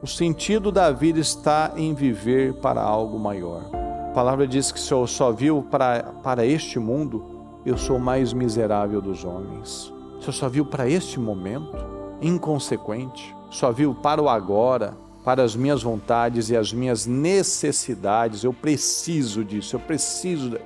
O sentido da vida está em viver para algo maior. A palavra diz que se eu só vivo para este mundo, eu sou o mais miserável dos homens. Se eu só vivo para este momento, inconsequente, só vivo para o agora, para as minhas vontades e as minhas necessidades, eu preciso disso,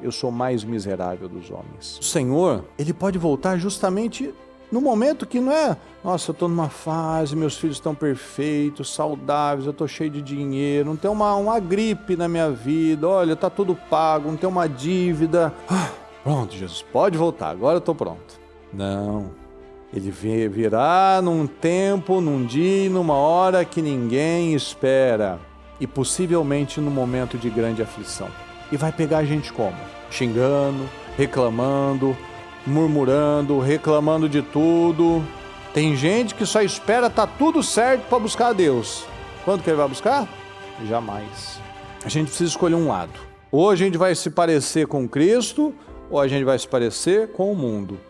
eu sou o mais miserável dos homens. O Senhor, Ele pode voltar justamente no momento que não é, nossa, eu estou numa fase, meus filhos estão perfeitos, saudáveis, eu estou cheio de dinheiro, não tem uma gripe na minha vida, olha, está tudo pago, não tem uma dívida. Pronto, Jesus, pode voltar, agora eu estou pronto. Não, Ele virá num tempo, num dia e numa hora que ninguém espera, e possivelmente num momento de grande aflição. E vai pegar a gente como? Xingando, reclamando, murmurando, reclamando de tudo. Tem gente que só espera tá tudo certo para buscar a Deus. Quando que Ele vai buscar? Jamais. A gente precisa escolher um lado. Ou a gente vai se parecer com Cristo, ou a gente vai se parecer com o mundo.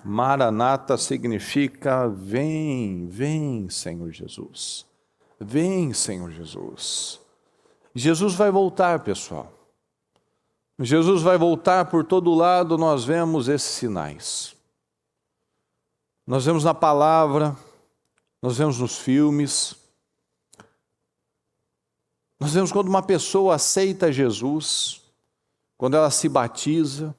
Maranata significa vem, vem, Senhor Jesus. Vem, Senhor Jesus. Jesus vai voltar, pessoal. Jesus vai voltar, por todo lado nós vemos esses sinais. Nós vemos na palavra, nós vemos nos filmes. Nós vemos quando uma pessoa aceita Jesus, quando ela se batiza.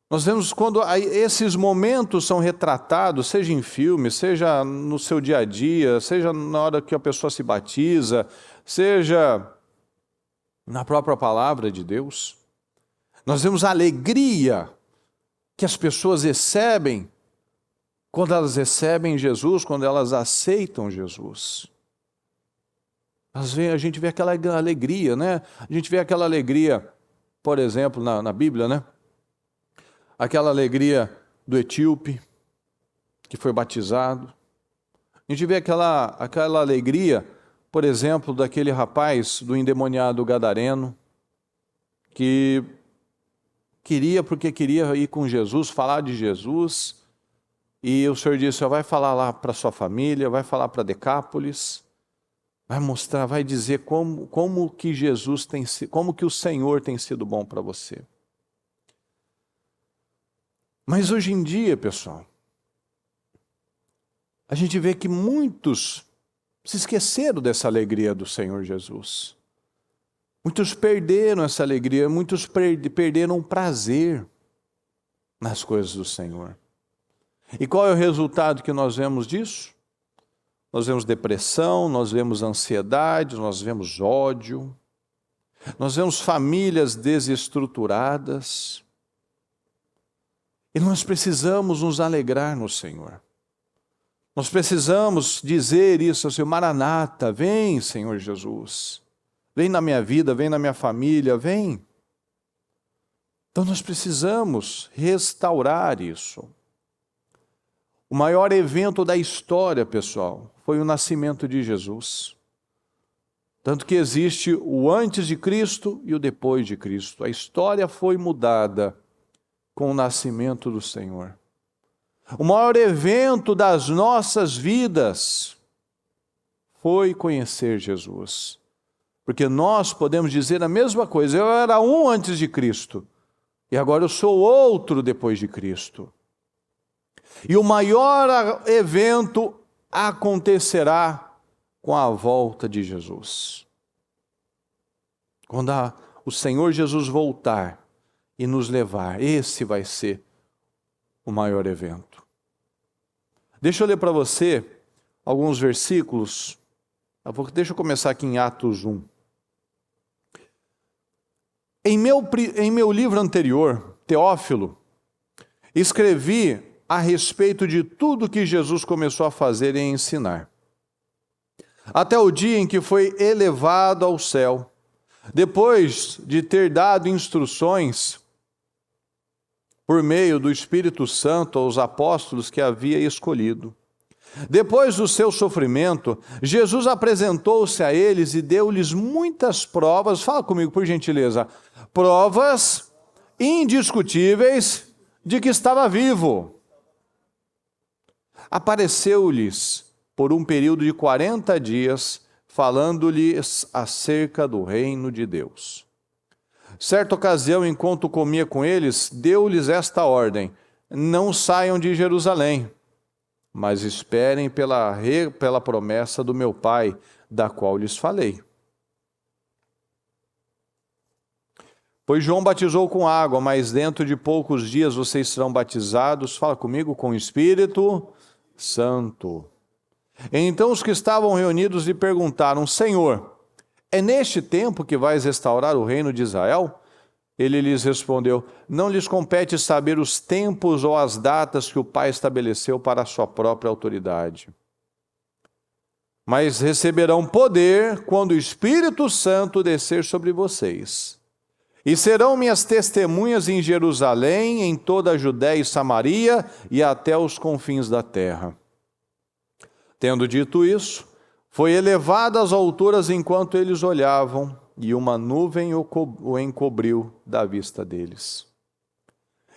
Nós vemos quando esses momentos são retratados, seja em filme, seja no seu dia a dia, seja na hora que a pessoa se batiza, seja na própria palavra de Deus. Nós vemos a alegria que as pessoas recebem quando elas recebem Jesus, quando elas aceitam Jesus. A gente vê aquela alegria, né? A gente vê aquela alegria, por exemplo, na Bíblia, né? Aquela alegria do etíope que foi batizado. A gente vê aquela alegria, por exemplo, daquele rapaz do endemoniado gadareno, que porque queria ir com Jesus, falar de Jesus, e o Senhor disse, vai falar lá para sua família, vai falar para Decápolis, vai mostrar, vai dizer como que Jesus como que o Senhor tem sido bom para você. Mas hoje em dia, pessoal, a gente vê que muitos se esqueceram dessa alegria do Senhor Jesus. Muitos perderam essa alegria, muitos perderam o prazer nas coisas do Senhor. E qual é o resultado que nós vemos disso? Nós vemos depressão, nós vemos ansiedade, nós vemos ódio, nós vemos famílias desestruturadas. E nós precisamos nos alegrar no Senhor. Nós precisamos dizer isso ao Senhor, Maranata, vem, Senhor Jesus. Vem na minha vida, vem na minha família, vem. Então nós precisamos restaurar isso. O maior evento da história, pessoal, foi o nascimento de Jesus. Tanto que existe o antes de Cristo e o depois de Cristo. A história foi mudada com o nascimento do Senhor. O maior evento das nossas vidas foi conhecer Jesus. Porque nós podemos dizer a mesma coisa, eu era um antes de Cristo, e agora eu sou outro depois de Cristo. E o maior evento acontecerá com a volta de Jesus. Quando o Senhor Jesus voltar e nos levar, esse vai ser o maior evento. Deixa eu ler para você alguns versículos. Deixa eu começar aqui em Atos 1. Em meu livro anterior, Teófilo, escrevi a respeito de tudo que Jesus começou a fazer e a ensinar, até o dia em que foi elevado ao céu, depois de ter dado instruções por meio do Espírito Santo aos apóstolos que havia escolhido. Depois do seu sofrimento, Jesus apresentou-se a eles e deu-lhes muitas provas. Fala comigo, por gentileza. Provas indiscutíveis de que estava vivo. Apareceu-lhes por um período de 40 dias, falando-lhes acerca do reino de Deus. Certa ocasião, enquanto comia com eles, deu-lhes esta ordem: não saiam de Jerusalém, mas esperem pela promessa do meu Pai, da qual lhes falei. Pois João batizou com água, mas dentro de poucos dias vocês serão batizados, fala comigo, com o Espírito Santo. Então os que estavam reunidos lhe perguntaram: Senhor, é neste tempo que vais restaurar o reino de Israel? Ele lhes respondeu: não lhes compete saber os tempos ou as datas que o Pai estabeleceu para a sua própria autoridade. Mas receberão poder quando o Espírito Santo descer sobre vocês. E serão minhas testemunhas em Jerusalém, em toda a Judéia e Samaria e até os confins da terra. Tendo dito isso, foi elevado às alturas enquanto eles olhavam, e uma nuvem o encobriu da vista deles.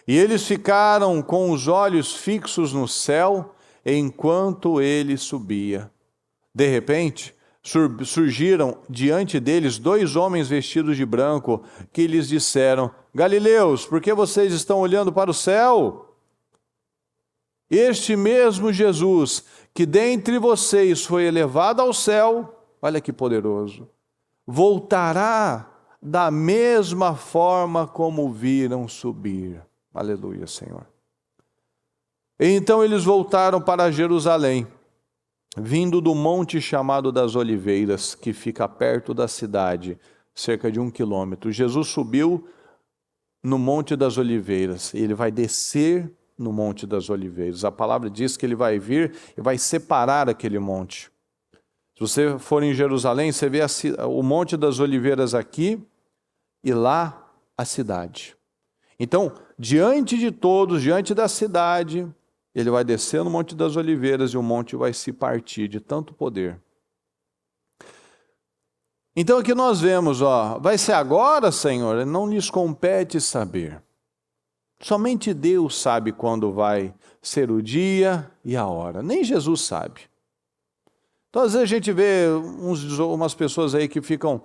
E eles ficaram com os olhos fixos no céu, enquanto ele subia. De repente, surgiram diante deles 2 homens vestidos de branco, que lhes disseram: Galileus, por que vocês estão olhando para o céu? Este mesmo Jesus, que dentre vocês foi elevado ao céu, olha que poderoso, voltará da mesma forma como viram subir. Aleluia, Senhor. Então eles voltaram para Jerusalém, vindo do monte chamado das Oliveiras, que fica perto da cidade, cerca de 1 quilômetro. Jesus subiu no Monte das Oliveiras, e ele vai descer no Monte das Oliveiras. A palavra diz que ele vai vir e vai separar aquele monte. Se você for em Jerusalém, você vê o Monte das Oliveiras aqui e lá a cidade. Então, diante de todos, diante da cidade, ele vai descer no Monte das Oliveiras e o monte vai se partir de tanto poder. Então aqui nós vemos, vai ser agora, Senhor? Não lhes compete saber. Somente Deus sabe quando vai ser o dia e a hora. Nem Jesus sabe. Então, às vezes a gente vê umas pessoas aí que ficam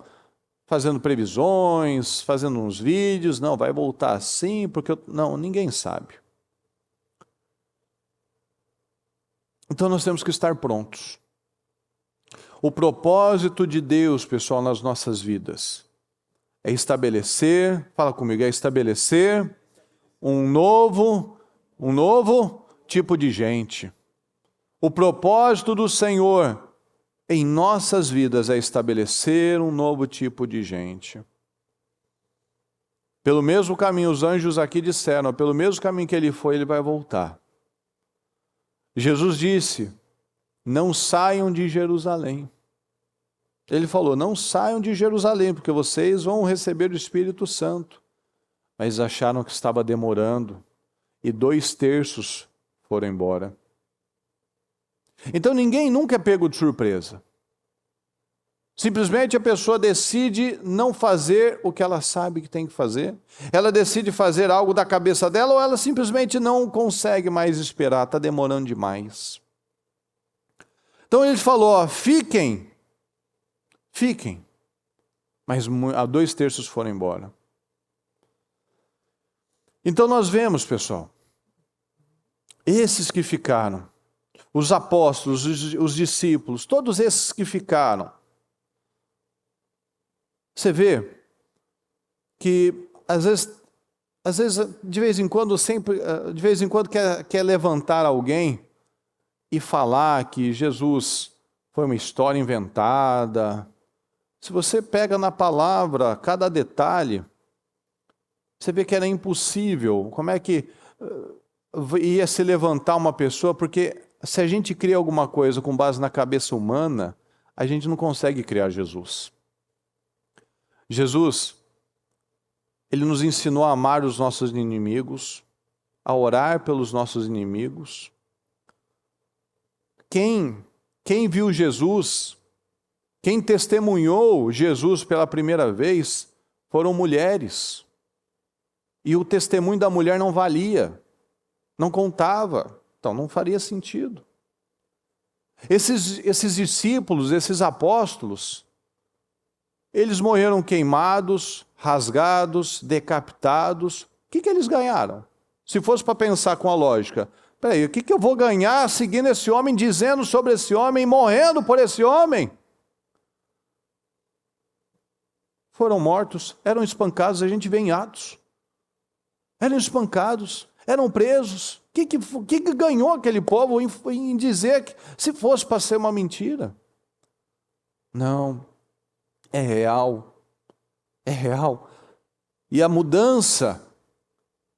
fazendo previsões, fazendo uns vídeos, não, vai voltar assim, porque... Não, ninguém sabe. Então nós temos que estar prontos. O propósito de Deus, pessoal, nas nossas vidas, é estabelecer, fala comigo, é estabelecer um novo tipo de gente. O propósito do Senhor em nossas vidas é estabelecer um novo tipo de gente. Pelo mesmo caminho, os anjos aqui disseram, pelo mesmo caminho que ele foi, ele vai voltar. Jesus disse, não saiam de Jerusalém. Ele falou, não saiam de Jerusalém, porque vocês vão receber o Espírito Santo. Mas acharam que estava demorando, e 2/3 foram embora. Então ninguém nunca é pego de surpresa. Simplesmente a pessoa decide não fazer o que ela sabe que tem que fazer. Ela decide fazer algo da cabeça dela ou ela simplesmente não consegue mais esperar, está demorando demais. Então ele falou, fiquem. Mas 2/3 foram embora. Então nós vemos, pessoal, esses que ficaram, os apóstolos, os discípulos, todos esses que ficaram, você vê que às vezes de vez em quando quer levantar alguém e falar que Jesus foi uma história inventada. Se você pega na palavra cada detalhe, você vê que era impossível. Como é que ia se levantar uma pessoa? Porque se a gente cria alguma coisa com base na cabeça humana, a gente não consegue criar Jesus. Jesus, ele nos ensinou a amar os nossos inimigos, a orar pelos nossos inimigos. quem viu Jesus, quem testemunhou Jesus pela primeira vez, foram mulheres. E o testemunho da mulher não valia, não contava, então não faria sentido. Esses discípulos, esses apóstolos, eles morreram queimados, rasgados, decapitados. O que eles ganharam? Se fosse para pensar com a lógica, peraí, o que eu vou ganhar seguindo esse homem, dizendo sobre esse homem, morrendo por esse homem? Foram mortos, eram espancados, a gente vê em Atos. Eram espancados, eram presos. O que ganhou aquele povo em dizer que se fosse para ser uma mentira? Não, é real, é real. E a mudança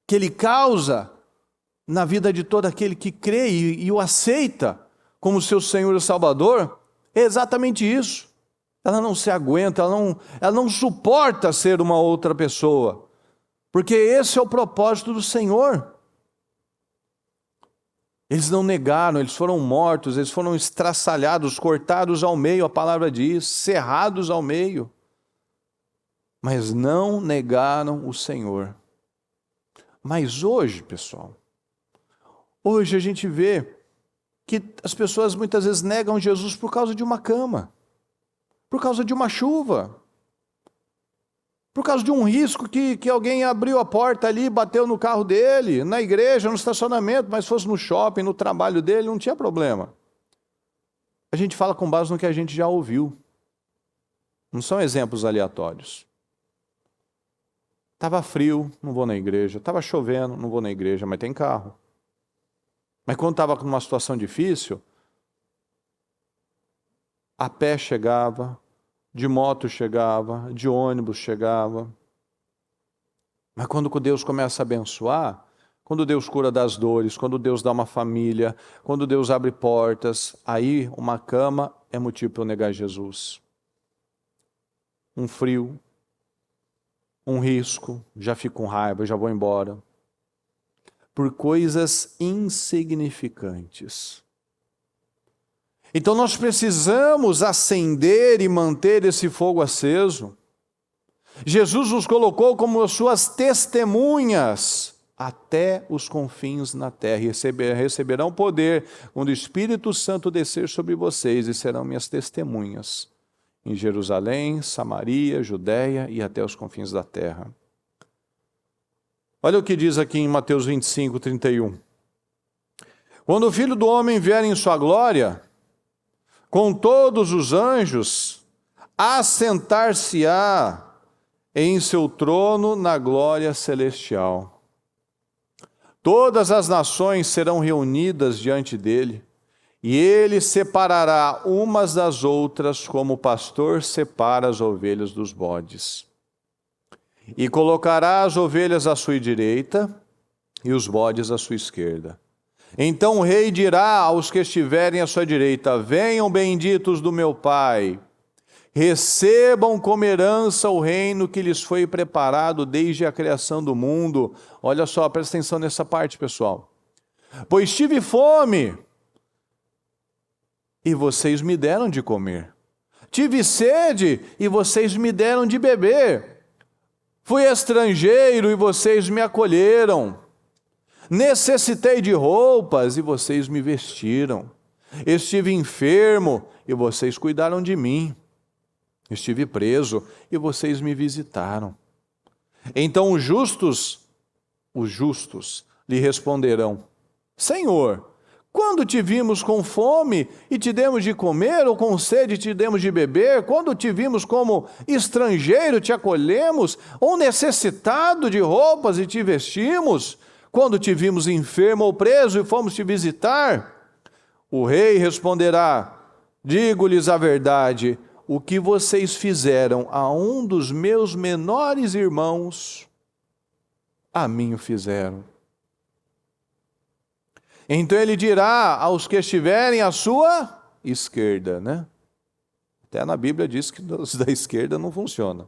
que ele causa na vida de todo aquele que crê e o aceita como seu Senhor e Salvador, é exatamente isso. Ela não se aguenta, ela não suporta ser uma outra pessoa, porque esse é o propósito do Senhor. Eles não negaram, eles foram mortos, eles foram estraçalhados, cortados ao meio, a palavra diz, cerrados ao meio. Mas não negaram o Senhor. Mas hoje, pessoal, hoje a gente vê que as pessoas muitas vezes negam Jesus por causa de uma cama, por causa de uma chuva, por causa de um risco que alguém abriu a porta ali, bateu no carro dele, na igreja, no estacionamento, mas fosse no shopping, no trabalho dele, não tinha problema. A gente fala com base no que a gente já ouviu. Não são exemplos aleatórios. Estava frio, não vou na igreja. Estava chovendo, não vou na igreja, mas tem carro. Mas quando estava numa situação difícil, a pé chegava, de moto chegava, de ônibus chegava. Mas quando Deus começa a abençoar, quando Deus cura das dores, quando Deus dá uma família, quando Deus abre portas, aí uma cama é motivo para eu negar Jesus. Um frio, um risco, já fico com raiva, já vou embora. Por coisas insignificantes. Então nós precisamos acender e manter esse fogo aceso. Jesus nos colocou como suas testemunhas até os confins na terra. Receberão poder quando o Espírito Santo descer sobre vocês e serão minhas testemunhas em Jerusalém, Samaria, Judéia e até os confins da terra. Olha o que diz aqui em Mateus 25, 31. Quando o Filho do Homem vier em sua glória, com todos os anjos, assentar-se-á em seu trono na glória celestial. Todas as nações serão reunidas diante dele, e ele separará umas das outras, como o pastor separa as ovelhas dos bodes. E colocará as ovelhas à sua direita e os bodes à sua esquerda. Então o rei dirá aos que estiverem à sua direita: venham benditos do meu Pai, recebam como herança o reino que lhes foi preparado desde a criação do mundo. Olha só, presta atenção nessa parte, pessoal. Pois tive fome, e vocês me deram de comer. Tive sede, e vocês me deram de beber. Fui estrangeiro, e vocês me acolheram. Necessitei de roupas, e vocês me vestiram. Estive enfermo, e vocês cuidaram de mim. Estive preso, e vocês me visitaram. Então os justos lhe responderão: Senhor, quando te vimos com fome e te demos de comer, ou com sede e te demos de beber? Quando te vimos como estrangeiro, te acolhemos, ou necessitado de roupas e te vestimos? Quando te vimos enfermo ou preso e fomos te visitar? O rei responderá: digo-lhes a verdade, o que vocês fizeram a um dos meus menores irmãos, a mim o fizeram. Então ele dirá aos que estiverem à sua esquerda, né? Até na Bíblia diz que os da esquerda não funciona.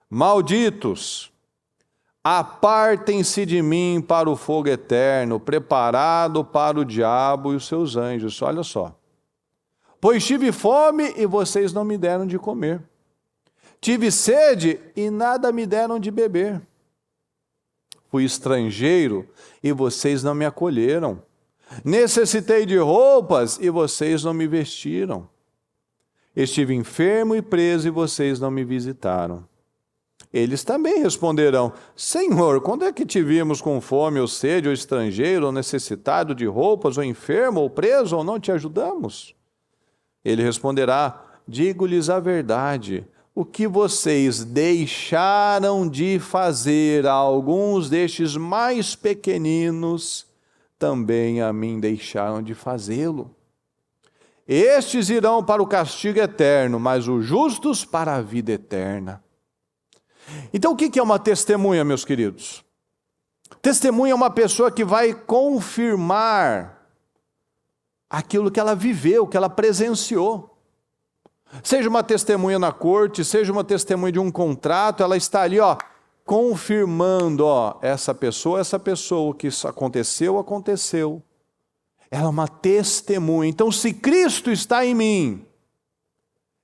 Malditos, apartem-se de mim para o fogo eterno, preparado para o diabo e os seus anjos. Olha só. Pois tive fome e vocês não me deram de comer. Tive sede e nada me deram de beber. Fui estrangeiro e vocês não me acolheram. Necessitei de roupas e vocês não me vestiram. Estive enfermo e preso e vocês não me visitaram. Eles também responderão: Senhor, quando é que te vimos com fome ou sede, ou estrangeiro, ou necessitado de roupas, ou enfermo, ou preso, ou não te ajudamos? Ele responderá: digo-lhes a verdade, o que vocês deixaram de fazer a alguns destes mais pequeninos, também a mim deixaram de fazê-lo. Estes irão para o castigo eterno, mas os justos para a vida eterna. Então, o que é uma testemunha, meus queridos? Testemunha é uma pessoa que vai confirmar aquilo que ela viveu, que ela presenciou. Seja uma testemunha na corte, seja uma testemunha de um contrato, ela está ali, confirmando, essa pessoa, o que isso aconteceu. Ela é uma testemunha. Então, se Cristo está em mim,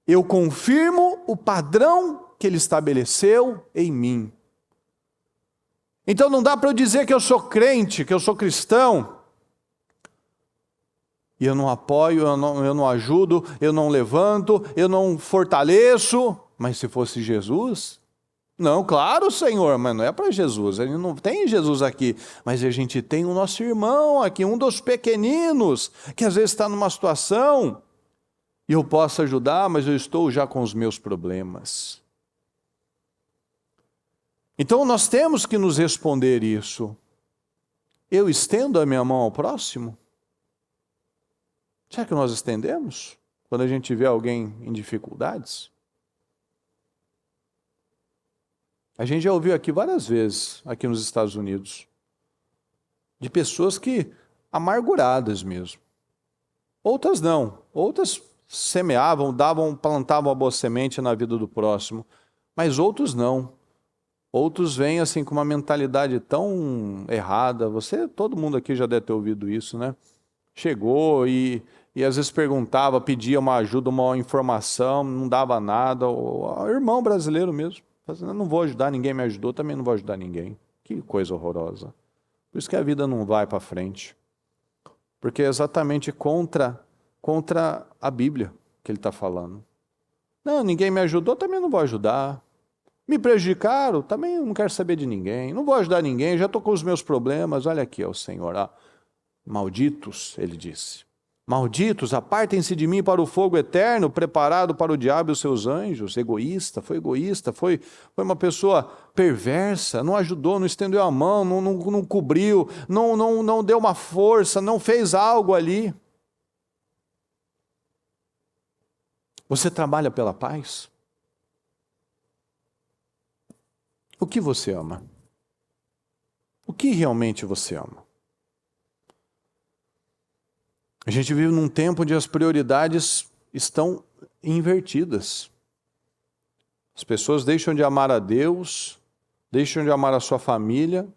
eu confirmo o padrão que Ele estabeleceu em mim. Então, não dá para eu dizer que eu sou crente, que eu sou cristão, e eu não apoio, eu não ajudo, eu não levanto, eu não fortaleço. Mas se fosse Jesus? Não, claro, Senhor, mas não é para Jesus. A gente não tem Jesus aqui, mas a gente tem o nosso irmão aqui, um dos pequeninos, que às vezes está numa situação, e eu posso ajudar, mas eu estou já com os meus problemas. Então nós temos que nos responder isso. Eu estendo a minha mão ao próximo? Será que nós estendemos quando a gente vê alguém em dificuldades? A gente já ouviu aqui várias vezes, aqui nos Estados Unidos, de pessoas que amarguradas mesmo. Outras não. Outras semeavam, plantavam a boa semente na vida do próximo. Mas outros não. Outros vêm assim com uma mentalidade tão errada. Todo mundo aqui já deve ter ouvido isso, né? Chegou e às vezes perguntava, pedia uma ajuda, uma informação, não dava nada. O irmão brasileiro mesmo. Não vou ajudar, ninguém me ajudou, também não vou ajudar ninguém. Que coisa horrorosa. Por isso que a vida não vai para frente. Porque é exatamente contra a Bíblia que ele está falando. Não, ninguém me ajudou, também não vou ajudar. Me prejudicaram, também não quero saber de ninguém. Não vou ajudar ninguém, já estou com os meus problemas. Olha aqui, o Senhor. Malditos, ele disse. Malditos, apartem-se de mim para o fogo eterno, preparado para o diabo e os seus anjos. Egoísta, foi uma pessoa perversa, não ajudou, não estendeu a mão, não cobriu, não deu uma força, não fez algo ali. Você trabalha pela paz? O que você ama? O que realmente você ama? A gente vive num tempo onde as prioridades estão invertidas. As pessoas deixam de amar a Deus, deixam de amar a sua família,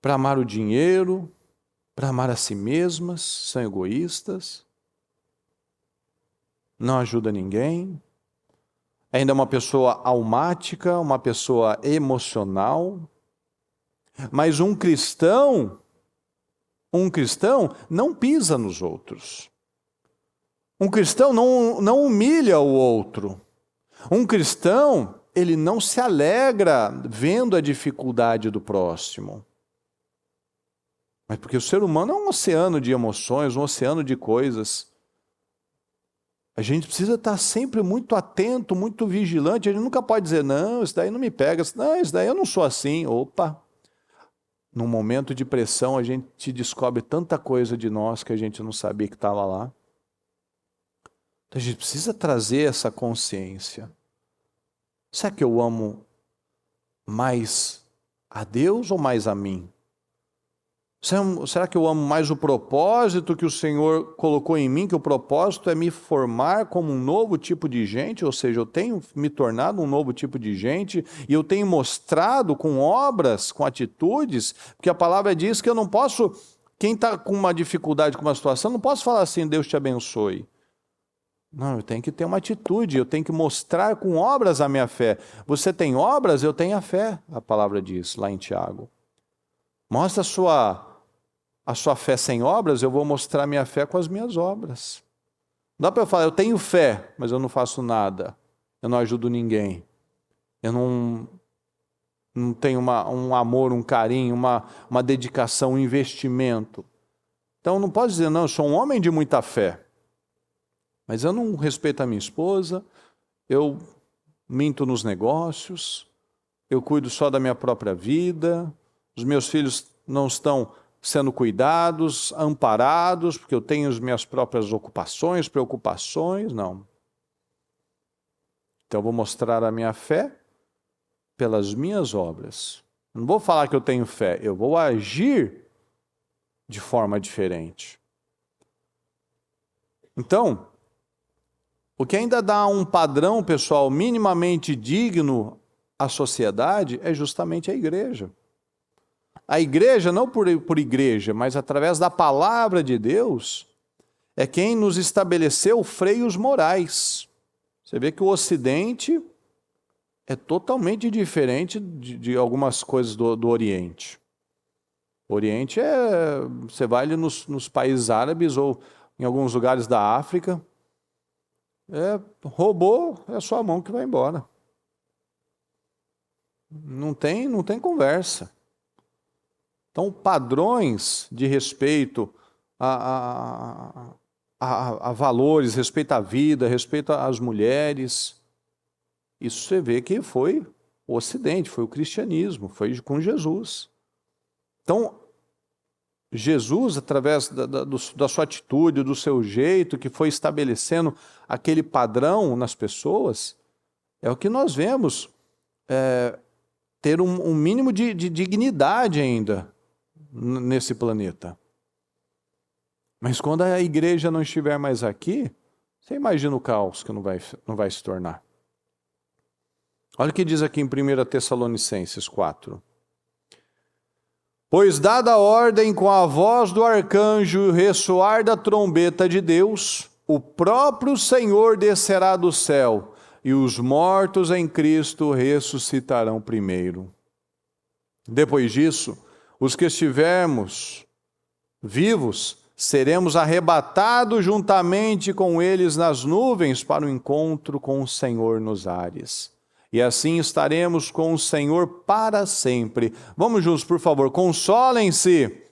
para amar o dinheiro, para amar a si mesmas, são egoístas, não ajuda ninguém. Ainda é uma pessoa almática, uma pessoa emocional. Mas um cristão não pisa nos outros. Um cristão não humilha o outro. Um cristão, ele não se alegra vendo a dificuldade do próximo. Mas porque o ser humano é um oceano de emoções, um oceano de coisas. A gente precisa estar sempre muito atento, muito vigilante. A gente nunca pode dizer, não, isso daí não me pega. Não, isso daí eu não sou assim. Opa! Num momento de pressão, a gente descobre tanta coisa de nós que a gente não sabia que estava lá. Então, a gente precisa trazer essa consciência. Será que eu amo mais a Deus ou mais a mim? Será que eu amo mais o propósito que o Senhor colocou em mim, que o propósito é me formar como um novo tipo de gente, ou seja, eu tenho me tornado um novo tipo de gente, e eu tenho mostrado com obras, com atitudes, porque a palavra diz que eu não posso, quem está com uma dificuldade, com uma situação, não posso falar assim, Deus te abençoe. Não, eu tenho que ter uma atitude, eu tenho que mostrar com obras a minha fé. Você tem obras, eu tenho a fé, a palavra diz lá em Tiago. Mostra a sua fé sem obras, eu vou mostrar minha fé com as minhas obras. Não dá para eu falar, eu tenho fé, mas eu não faço nada. Eu não ajudo ninguém. Eu não tenho um amor, um carinho, uma dedicação, um investimento. Então não posso dizer, não, eu sou um homem de muita fé. Mas eu não respeito a minha esposa, eu minto nos negócios, eu cuido só da minha própria vida, os meus filhos não estão sendo cuidados, amparados, porque eu tenho as minhas próprias ocupações, preocupações, não. Então eu vou mostrar a minha fé pelas minhas obras. Não vou falar que eu tenho fé, eu vou agir de forma diferente. Então, o que ainda dá um padrão, pessoal, minimamente digno à sociedade é justamente a igreja. A igreja, não por igreja, mas através da palavra de Deus, é quem nos estabeleceu freios morais. Você vê que o Ocidente é totalmente diferente de algumas coisas do Oriente. O Oriente você vai ali nos países árabes ou em alguns lugares da África, roubou, é a sua mão que vai embora. Não tem conversa. Então, padrões de respeito a valores, respeito à vida, respeito às mulheres, isso você vê que foi o Ocidente, foi o cristianismo, foi com Jesus. Então, Jesus, através da sua atitude, do seu jeito, que foi estabelecendo aquele padrão nas pessoas, é o que nós vemos ter um mínimo de dignidade ainda nesse planeta. Mas quando a igreja não estiver mais aqui, você imagina o caos que não vai se tornar. Olha o que diz aqui em 1 Tessalonicenses 4. Pois dada a ordem com a voz do arcanjo e o ressoar da trombeta de Deus, o próprio Senhor descerá do céu, e os mortos em Cristo ressuscitarão primeiro. Depois disso, os que estivermos vivos, seremos arrebatados juntamente com eles nas nuvens para o encontro com o Senhor nos ares. E assim estaremos com o Senhor para sempre. Vamos juntos, por favor, consolem-se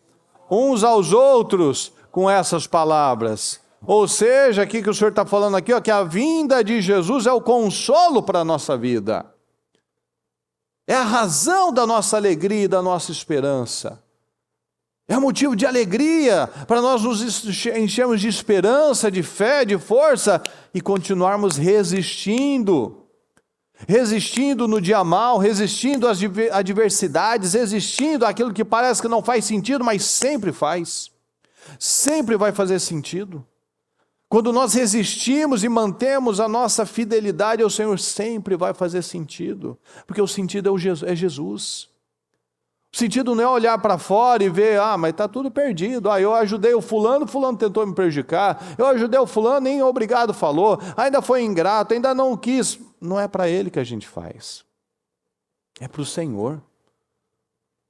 uns aos outros com essas palavras. Ou seja, aqui que o Senhor está falando aqui, que a vinda de Jesus é o consolo para a nossa vida. É a razão da nossa alegria e da nossa esperança. É um motivo de alegria para nós nos enchermos de esperança, de fé, de força e continuarmos resistindo no dia mal, resistindo às adversidades, resistindo àquilo que parece que não faz sentido, mas sempre faz. Sempre vai fazer sentido. Quando nós resistimos e mantemos a nossa fidelidade ao Senhor, sempre vai fazer sentido. Porque o sentido é Jesus. O sentido não é olhar para fora e ver, mas está tudo perdido. Eu ajudei o fulano tentou me prejudicar. Eu ajudei o fulano, nem obrigado falou. Ainda foi ingrato, ainda não quis. Não é para ele que a gente faz. É para o Senhor.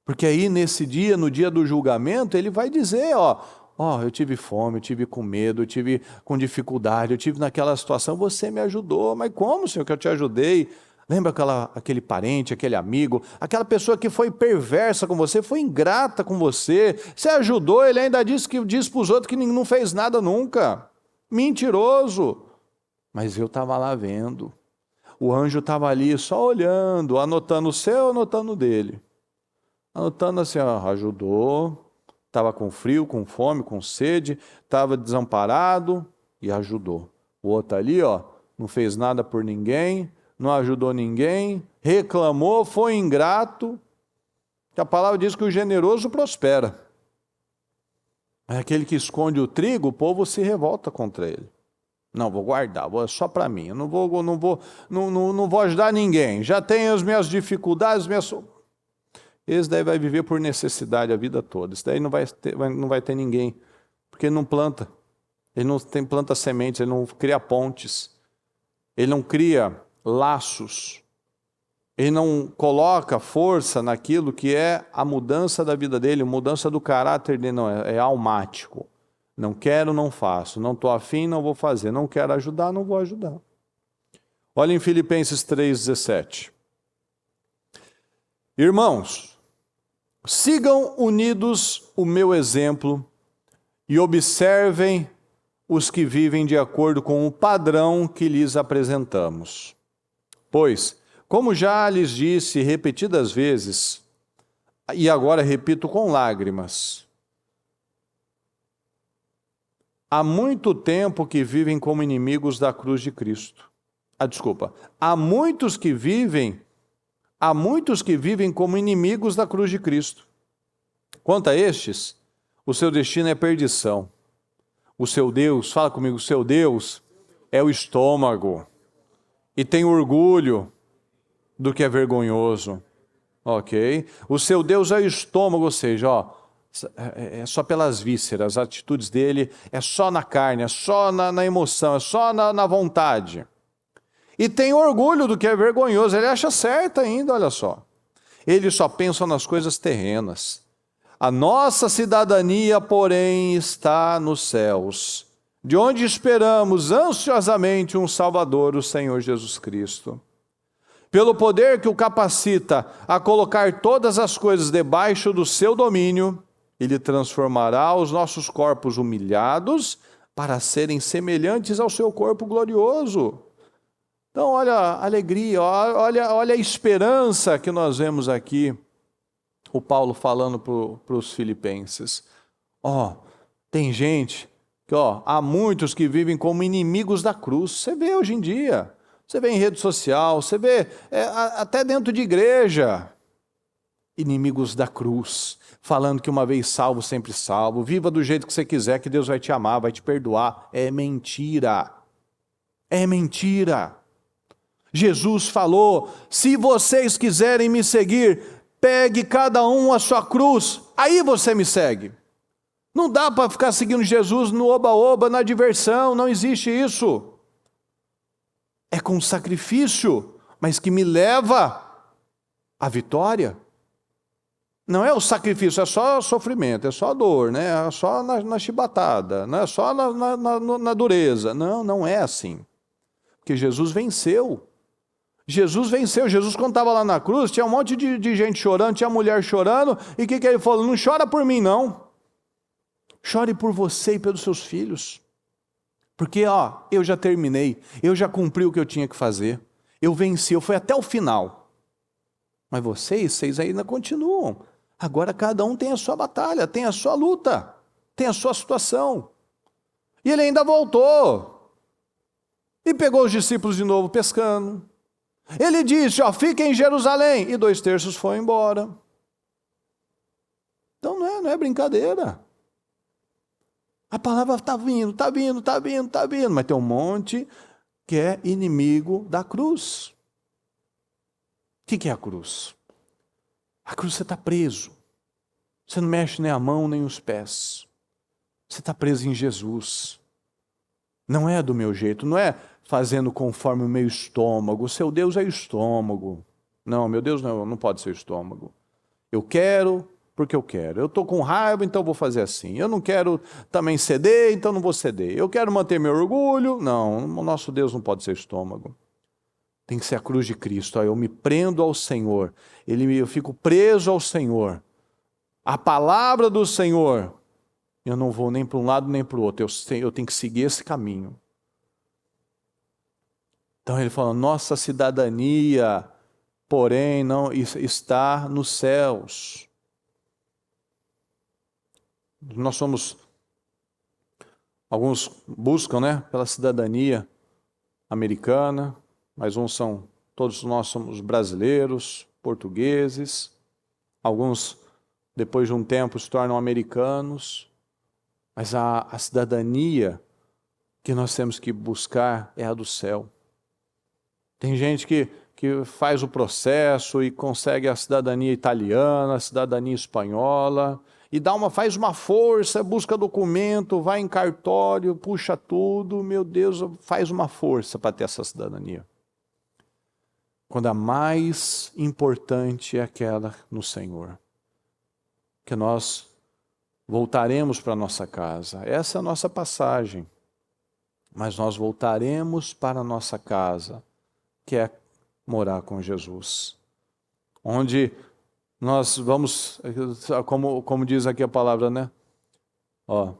Porque aí nesse dia, no dia do julgamento, ele vai dizer, eu tive fome, eu tive com medo, eu tive com dificuldade, eu tive naquela situação, você me ajudou. Mas como, Senhor, que eu te ajudei? Lembra aquele parente, aquele amigo, aquela pessoa que foi perversa com você, foi ingrata com você, você ajudou, ele ainda diz para os outros que não fez nada nunca. Mentiroso. Mas eu estava lá vendo. O anjo estava ali só olhando, anotando o seu, anotando o dele. Anotando assim, ajudou, estava com frio, com fome, com sede, estava desamparado e ajudou. O outro ali, não fez nada por ninguém, não ajudou ninguém, reclamou, foi ingrato. A palavra diz que o generoso prospera. Mas aquele que esconde o trigo, o povo se revolta contra ele. Não, vou guardar, é só para mim. Eu não vou ajudar ninguém. Já tenho as minhas dificuldades, esse daí vai viver por necessidade a vida toda. Esse daí não vai ter ninguém, porque ele não planta. Ele não planta sementes, ele não cria pontes. Ele não cria laços. Ele não coloca força naquilo que é a mudança da vida dele, a mudança do caráter dele, não, é almático. Não quero, não faço. Não estou afim, não vou fazer. Não quero ajudar, não vou ajudar. Olha em Filipenses 3,17. Irmãos, sigam unidos o meu exemplo e observem os que vivem de acordo com o padrão que lhes apresentamos. Pois, como já lhes disse repetidas vezes, e agora repito com lágrimas, há muito tempo que vivem como inimigos da cruz de Cristo. Há muitos que vivem como inimigos da cruz de Cristo. Quanto a estes, o seu destino é perdição. O seu Deus, fala comigo, o seu Deus é o estômago e tem orgulho do que é vergonhoso, ok? O seu Deus é o estômago, ou seja, é só pelas vísceras, as atitudes dele é só na carne, é só na emoção, é só na vontade. E tem orgulho do que é vergonhoso, ele acha certo ainda, olha só. Ele só pensa nas coisas terrenas. A nossa cidadania, porém, está nos céus, de onde esperamos ansiosamente um Salvador, o Senhor Jesus Cristo. Pelo poder que o capacita a colocar todas as coisas debaixo do seu domínio, ele transformará os nossos corpos humilhados para serem semelhantes ao seu corpo glorioso. Então, olha a alegria, olha a esperança que nós vemos aqui. O Paulo falando para os filipenses. Tem gente que, há muitos que vivem como inimigos da cruz. Você vê hoje em dia, você vê em rede social, você vê até dentro de igreja. Inimigos da cruz, falando que uma vez salvo, sempre salvo. Viva do jeito que você quiser, que Deus vai te amar, vai te perdoar. É mentira. É mentira. Jesus falou, se vocês quiserem me seguir, pegue cada um a sua cruz, aí você me segue. Não dá para ficar seguindo Jesus no oba-oba, na diversão, não existe isso. É com sacrifício, mas que me leva à vitória. Não é o sacrifício, é só sofrimento, é só dor, né? É só na chibatada, não é só na dureza. Não é assim. Porque Jesus venceu. Jesus venceu. Jesus, quando estava lá na cruz, tinha um monte de gente chorando, tinha mulher chorando, e o que ele falou? Não chora por mim, não. Chore por você e pelos seus filhos. Porque, eu já terminei, eu já cumpri o que eu tinha que fazer, eu venci, eu fui até o final. Mas vocês ainda continuam. Agora cada um tem a sua batalha, tem a sua luta, tem a sua situação. E ele ainda voltou. E pegou os discípulos de novo pescando. Ele disse, fiquem em Jerusalém. E 2/3 foram embora. Então não é brincadeira. A palavra está vindo. Mas tem um monte que é inimigo da cruz. O que é a cruz? A cruz você está preso. Você não mexe nem a mão nem os pés. Você está preso em Jesus. Não é do meu jeito, não é fazendo conforme o meu estômago. O seu Deus é estômago. Não, meu Deus não pode ser estômago. Eu quero porque eu quero. Eu estou com raiva, então vou fazer assim. Eu não quero também ceder, então não vou ceder. Eu quero manter meu orgulho. Não, o nosso Deus não pode ser estômago. Tem que ser a cruz de Cristo. Eu me prendo ao Senhor. Eu fico preso ao Senhor. A palavra do Senhor. Eu não vou nem para um lado nem para o outro. Eu tenho que seguir esse caminho. Então ele fala, nossa cidadania, porém, não está nos céus. Nós somos, alguns buscam, pela cidadania americana, mas todos nós somos brasileiros, portugueses, alguns, depois de um tempo, se tornam americanos, Mas a cidadania que nós temos que buscar é a do céu. Tem gente que faz o processo e consegue a cidadania italiana, a cidadania espanhola, e faz uma força, busca documento, vai em cartório, puxa tudo, meu Deus, faz uma força para ter essa cidadania. Quando a mais importante é aquela no Senhor. Que nós voltaremos para a nossa casa. Essa é a nossa passagem. Mas nós voltaremos para a nossa casa, que é morar com Jesus. Onde nós vamos, como diz aqui a palavra, né? Ó,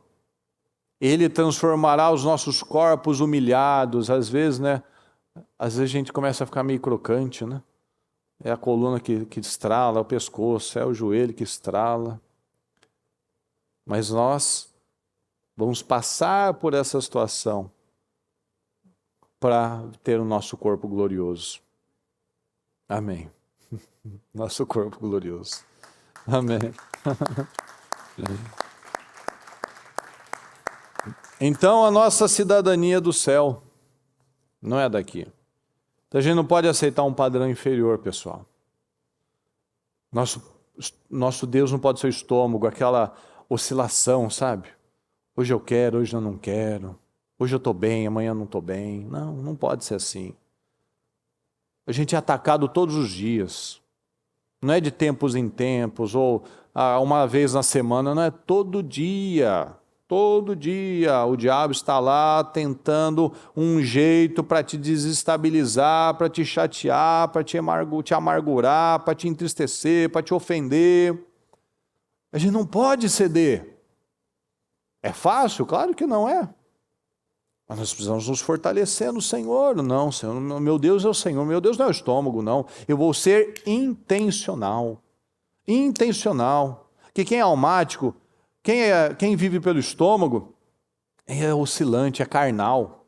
Ele transformará os nossos corpos humilhados. Às vezes, né? Às vezes a gente começa a ficar meio crocante, né? É a coluna que estrala, é o pescoço, é o joelho que estrala. Mas nós vamos passar por essa situação para ter o nosso corpo glorioso. Amém. Nosso corpo glorioso. Amém. Então a nossa cidadania do céu não é daqui. Então a gente não pode aceitar um padrão inferior, pessoal. Nosso Deus não pode ser o estômago, aquela oscilação, sabe? Hoje eu quero, hoje eu não quero. Hoje eu estou bem, amanhã eu não estou bem. Não, não pode ser assim. A gente é atacado todos os dias. Não é de tempos em tempos, ou uma vez na semana, não é todo dia. Todo dia o diabo está lá tentando um jeito para te desestabilizar, para te chatear, para te amargurar, para te entristecer, para te ofender. A gente não pode ceder. É fácil? Claro que não é. Mas nós precisamos nos fortalecer no Senhor. Não, Senhor, meu Deus é o Senhor, meu Deus não é o estômago, não. Eu vou ser intencional. Intencional. Que quem é almático, quem vive pelo estômago, é oscilante, é carnal.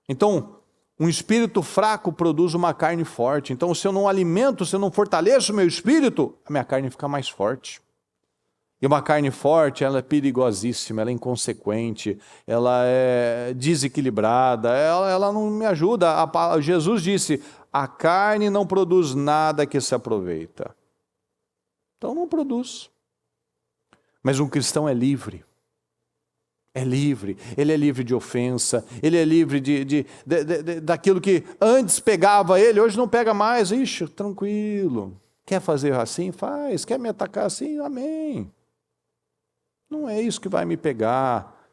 Então, um espírito fraco produz uma carne forte. Então, se eu não alimento, se eu não fortaleço o meu espírito, a minha carne fica mais forte. E uma carne forte, ela é perigosíssima, ela é inconsequente, ela é desequilibrada, ela não me ajuda. Jesus disse, a carne não produz nada que se aproveita. Então não produz. Mas um cristão é livre. É livre. Ele é livre de ofensa, ele é livre daquilo que antes pegava ele, hoje não pega mais. Ixi, tranquilo. Quer fazer assim? Faz. Quer me atacar assim? Amém. Não é isso que vai me pegar.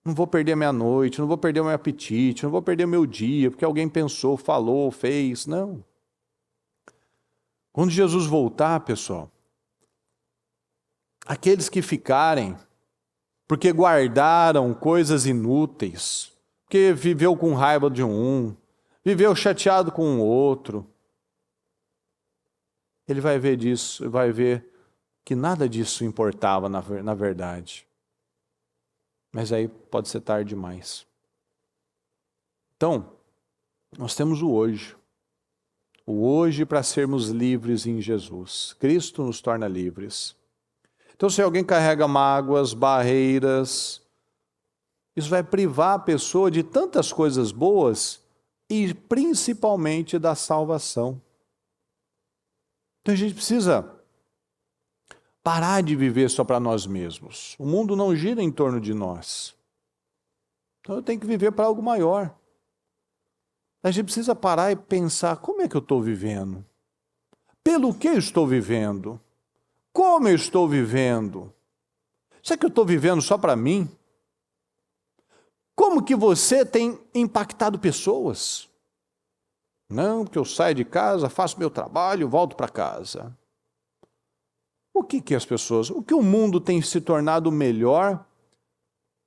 Não vou perder a minha noite, não vou perder o meu apetite, não vou perder o meu dia, porque alguém pensou, falou, fez. Não. Quando Jesus voltar, pessoal, aqueles que ficarem, porque guardaram coisas inúteis, porque viveu com raiva de um, viveu chateado com o outro, ele vai ver disso, vai ver que nada disso importava na verdade. Mas aí pode ser tarde demais. Então, nós temos o hoje. O hoje para sermos livres em Jesus. Cristo nos torna livres. Então, se alguém carrega mágoas, barreiras, isso vai privar a pessoa de tantas coisas boas e principalmente da salvação. Então, a gente precisa parar de viver só para nós mesmos. O mundo não gira em torno de nós. Então, eu tenho que viver para algo maior. A gente precisa parar e pensar, como é que eu estou vivendo? Pelo que eu estou vivendo? Como eu estou vivendo? Será que eu estou vivendo só para mim? Como que você tem impactado pessoas? Não, porque eu saio de casa, faço meu trabalho, volto para casa. O que as pessoas, o que o mundo tem se tornado melhor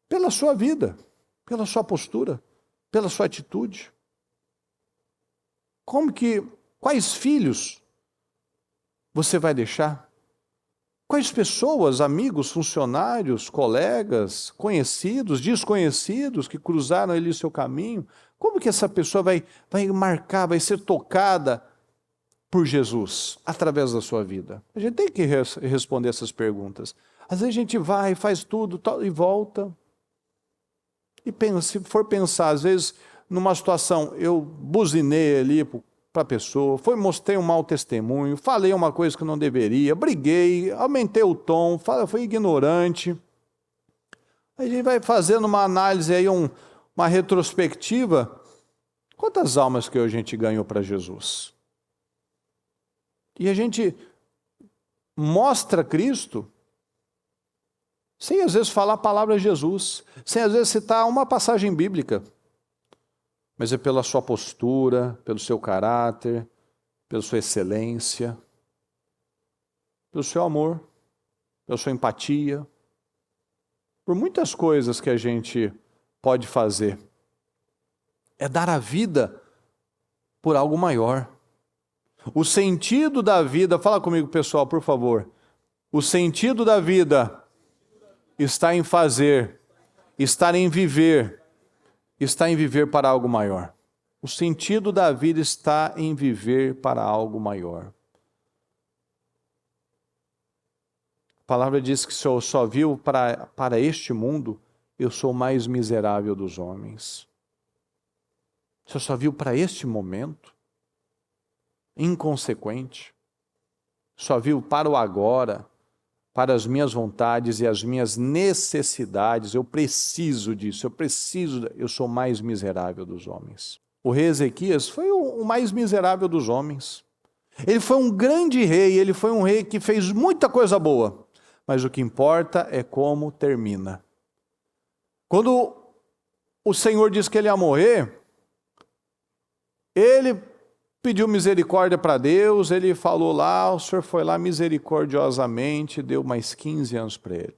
pela sua vida, pela sua postura, pela sua atitude? Quais filhos você vai deixar? Quais pessoas, amigos, funcionários, colegas, conhecidos, desconhecidos que cruzaram ali o seu caminho, como que essa pessoa vai marcar, vai ser tocada por Jesus através da sua vida? A gente tem que responder essas perguntas. Às vezes a gente vai, faz tudo e volta. E pensa, se for pensar, às vezes, numa situação, eu buzinei ali para a pessoa, mostrei um mau testemunho, falei uma coisa que não deveria, briguei, aumentei o tom, fui ignorante. A gente vai fazendo uma análise aí, uma retrospectiva. Quantas almas que a gente ganhou para Jesus? E a gente mostra Cristo sem às vezes falar a palavra Jesus, sem às vezes citar uma passagem bíblica, mas é pela sua postura, pelo seu caráter, pela sua excelência, pelo seu amor, pela sua empatia, por muitas coisas que a gente pode fazer. É dar a vida por algo maior. O sentido da vida, fala comigo pessoal, por favor. O sentido da vida está em fazer, está em viver para algo maior. O sentido da vida está em viver para algo maior. A palavra diz que se eu só vivo para este mundo, eu sou o mais miserável dos homens. Se eu só vivo para este momento, inconsequente, só vivo para o agora, para as minhas vontades e as minhas necessidades, eu preciso disso, eu sou o mais miserável dos homens. O rei Ezequias foi o mais miserável dos homens. Ele foi um grande rei, ele foi um rei que fez muita coisa boa, mas o que importa é como termina. Quando o Senhor disse que ele ia morrer, ele pediu misericórdia para Deus, ele falou lá, o Senhor foi lá misericordiosamente, deu mais 15 anos para ele.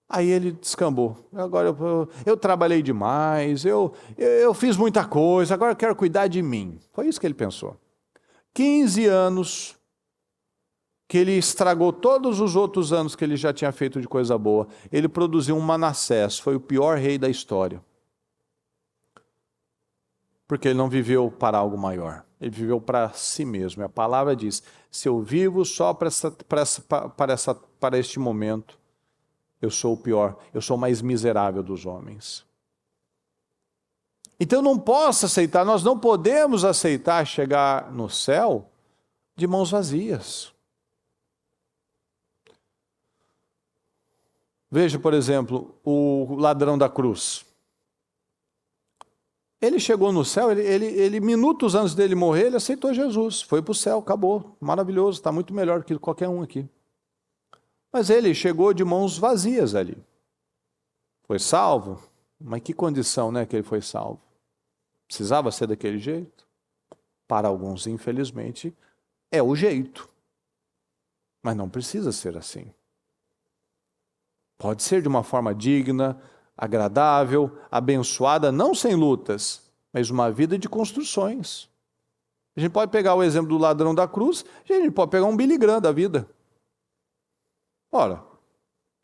Aí ele descambou. Agora eu trabalhei demais, eu fiz muita coisa, agora eu quero cuidar de mim. Foi isso que ele pensou. 15 anos que ele estragou todos os outros anos que ele já tinha feito de coisa boa. Ele produziu um Manassés, foi o pior rei da história. Porque ele não viveu para algo maior. Ele viveu para si mesmo. A palavra diz, se eu vivo só para este momento, eu sou o pior, eu sou o mais miserável dos homens. Então eu não posso aceitar, nós não podemos aceitar chegar no céu de mãos vazias. Veja, por exemplo, o ladrão da cruz. Ele chegou no céu, ele minutos antes dele morrer, ele aceitou Jesus, foi para o céu, acabou, maravilhoso, está muito melhor que qualquer um aqui. Mas ele chegou de mãos vazias ali. Foi salvo? Mas que condição, né, que ele foi salvo? Precisava ser daquele jeito? Para alguns, infelizmente, é o jeito. Mas não precisa ser assim. Pode ser de uma forma digna, agradável, abençoada, não sem lutas, mas uma vida de construções. A gente pode pegar o exemplo do ladrão da cruz, a gente pode pegar um Billy Graham da vida. Ora,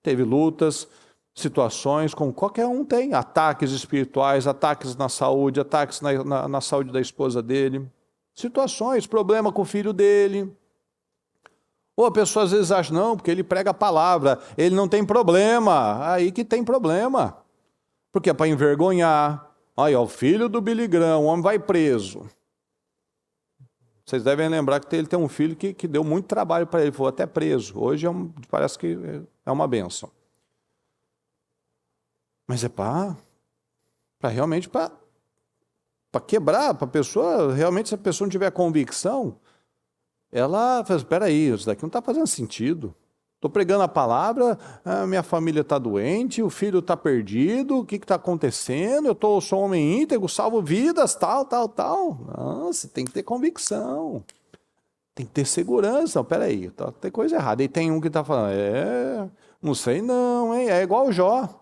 teve lutas, situações, como qualquer um tem, ataques espirituais, ataques na saúde, ataques na saúde da esposa dele, situações, problema com o filho dele. Ou a pessoa às vezes acha, não, porque ele prega a palavra, ele não tem problema, aí que tem problema. Porque é para envergonhar. Olha, o filho do Billy Graham, o homem vai preso. Vocês devem lembrar que ele tem um filho que deu muito trabalho para ele, foi até preso. Hoje parece que é uma bênção. Mas é para realmente para quebrar, para a pessoa, realmente se a pessoa não tiver convicção, ela fala, espera aí, isso daqui não está fazendo sentido. Estou pregando a palavra, a minha família está doente, o filho está perdido, o que está acontecendo? Eu sou um homem íntegro, salvo vidas, tal. Não, você tem que ter convicção. Tem que ter segurança. Não, peraí, tem coisa errada. E tem um que está falando, não sei não, hein? É igual o Jó.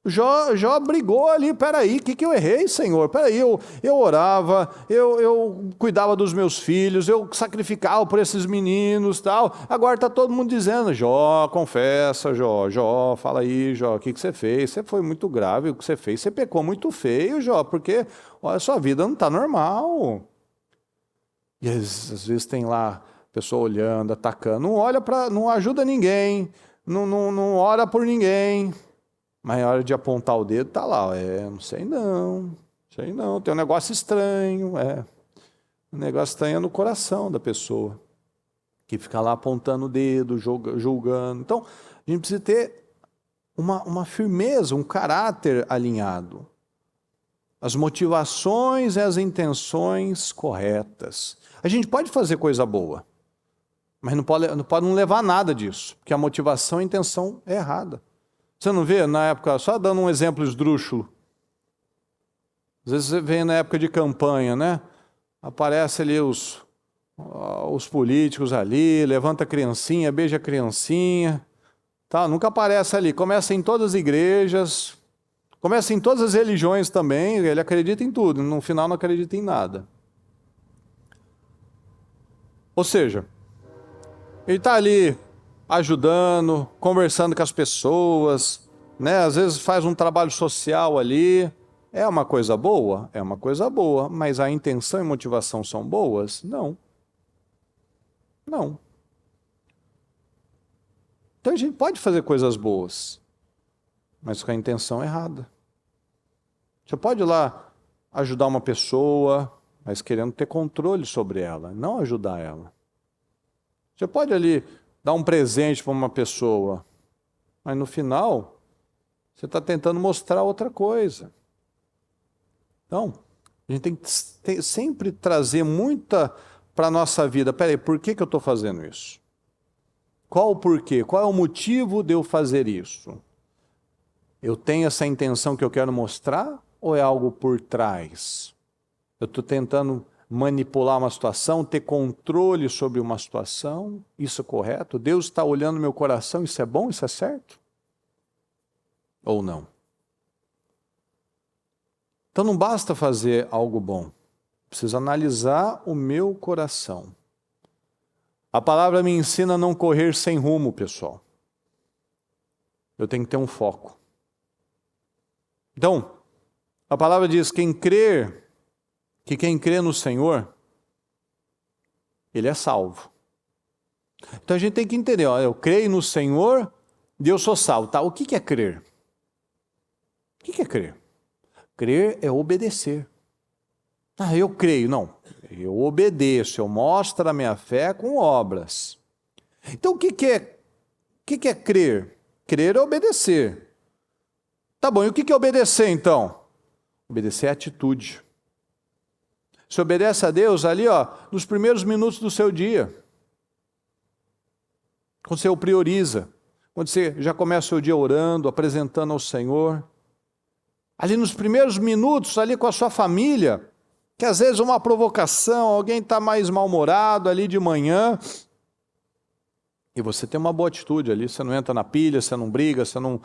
Jó brigou ali, peraí, o que eu errei, Senhor? Peraí, eu orava, eu cuidava dos meus filhos, eu sacrificava por esses meninos, tal. Agora está todo mundo dizendo, Jó, confessa, Jó, fala aí, Jó, o que você fez? Você foi muito grave o que você fez, você pecou muito feio, Jó, porque olha, sua vida não está normal. E às vezes tem lá a pessoa olhando, atacando, não ajuda ninguém, não ora por ninguém, mas na hora de apontar o dedo está lá, não sei não, tem um negócio estranho, um negócio estranho no coração da pessoa, que fica lá apontando o dedo, julgando. Então, a gente precisa ter uma firmeza, um caráter alinhado. As motivações e as intenções corretas. A gente pode fazer coisa boa, mas não pode levar nada disso, porque a motivação e a intenção é errada. Você não vê na época, só dando um exemplo esdrúxulo, às vezes você vê na época de campanha, né? Aparece ali os políticos ali, levanta a criancinha, beija a criancinha, tá? Nunca aparece ali, começa em todas as igrejas, começa em todas as religiões também, ele acredita em tudo, no final não acredita em nada. Ou seja, ele está ali ajudando, conversando com as pessoas, né? Às vezes faz um trabalho social ali. É uma coisa boa? É uma coisa boa, mas a intenção e motivação são boas? Não. Não. Então a gente pode fazer coisas boas, mas com a intenção errada. Você pode ir lá ajudar uma pessoa, mas querendo ter controle sobre ela, não ajudar ela. Você pode ali dar um presente para uma pessoa, mas no final você está tentando mostrar outra coisa. Então, a gente tem que sempre trazer muita para a nossa vida. Peraí, por que eu estou fazendo isso? Qual o porquê? Qual é o motivo de eu fazer isso? Eu tenho essa intenção que eu quero mostrar ou é algo por trás? Eu estou tentando manipular uma situação, ter controle sobre uma situação? Isso é correto? Deus está olhando meu coração, isso é bom, isso é certo? Ou não? Então não basta fazer algo bom, preciso analisar o meu coração. A palavra me ensina a não correr sem rumo, pessoal. Eu tenho que ter um foco. Então, a palavra diz, quem crê no Senhor, ele é salvo. Então a gente tem que entender, eu creio no Senhor e eu sou salvo. Tá? O que é crer? O que é crer? Crer é obedecer. Eu creio. Não, eu obedeço, eu mostro a minha fé com obras. Então o que é crer? Crer é obedecer. Tá bom, e o que é obedecer então? Obedecer é atitude. Você obedece a Deus ali, nos primeiros minutos do seu dia. Quando você o prioriza. Quando você já começa o seu dia orando, apresentando ao Senhor. Ali nos primeiros minutos, ali com a sua família, que às vezes uma provocação, alguém está mais mal-humorado ali de manhã, e você tem uma boa atitude ali, você não entra na pilha, você não briga, você não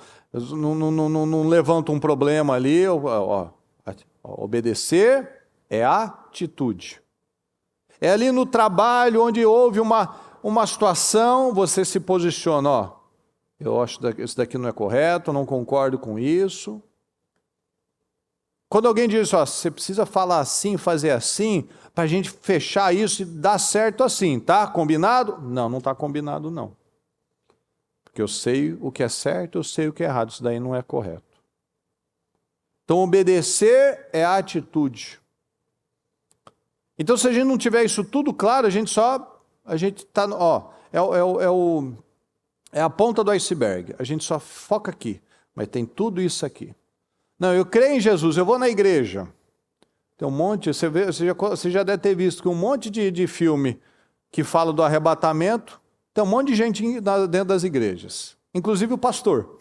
levanta um problema ali. Obedecer é atitude. É ali no trabalho, onde houve uma situação, você se posiciona, eu acho que isso daqui não é correto, não concordo com isso. Quando alguém diz, você precisa falar assim, fazer assim, para a gente fechar isso e dar certo assim, tá? Combinado? Não, não está combinado não. Porque eu sei o que é certo, eu sei o que é errado, isso daí não é correto. Então obedecer é a atitude. Então se a gente não tiver isso tudo claro, a gente está, é a ponta do iceberg, a gente só foca aqui, mas tem tudo isso aqui. Não, eu creio em Jesus, eu vou na igreja. Tem um monte, você já deve ter visto que um monte de filme que fala do arrebatamento, tem um monte de gente dentro das igrejas. Inclusive o pastor.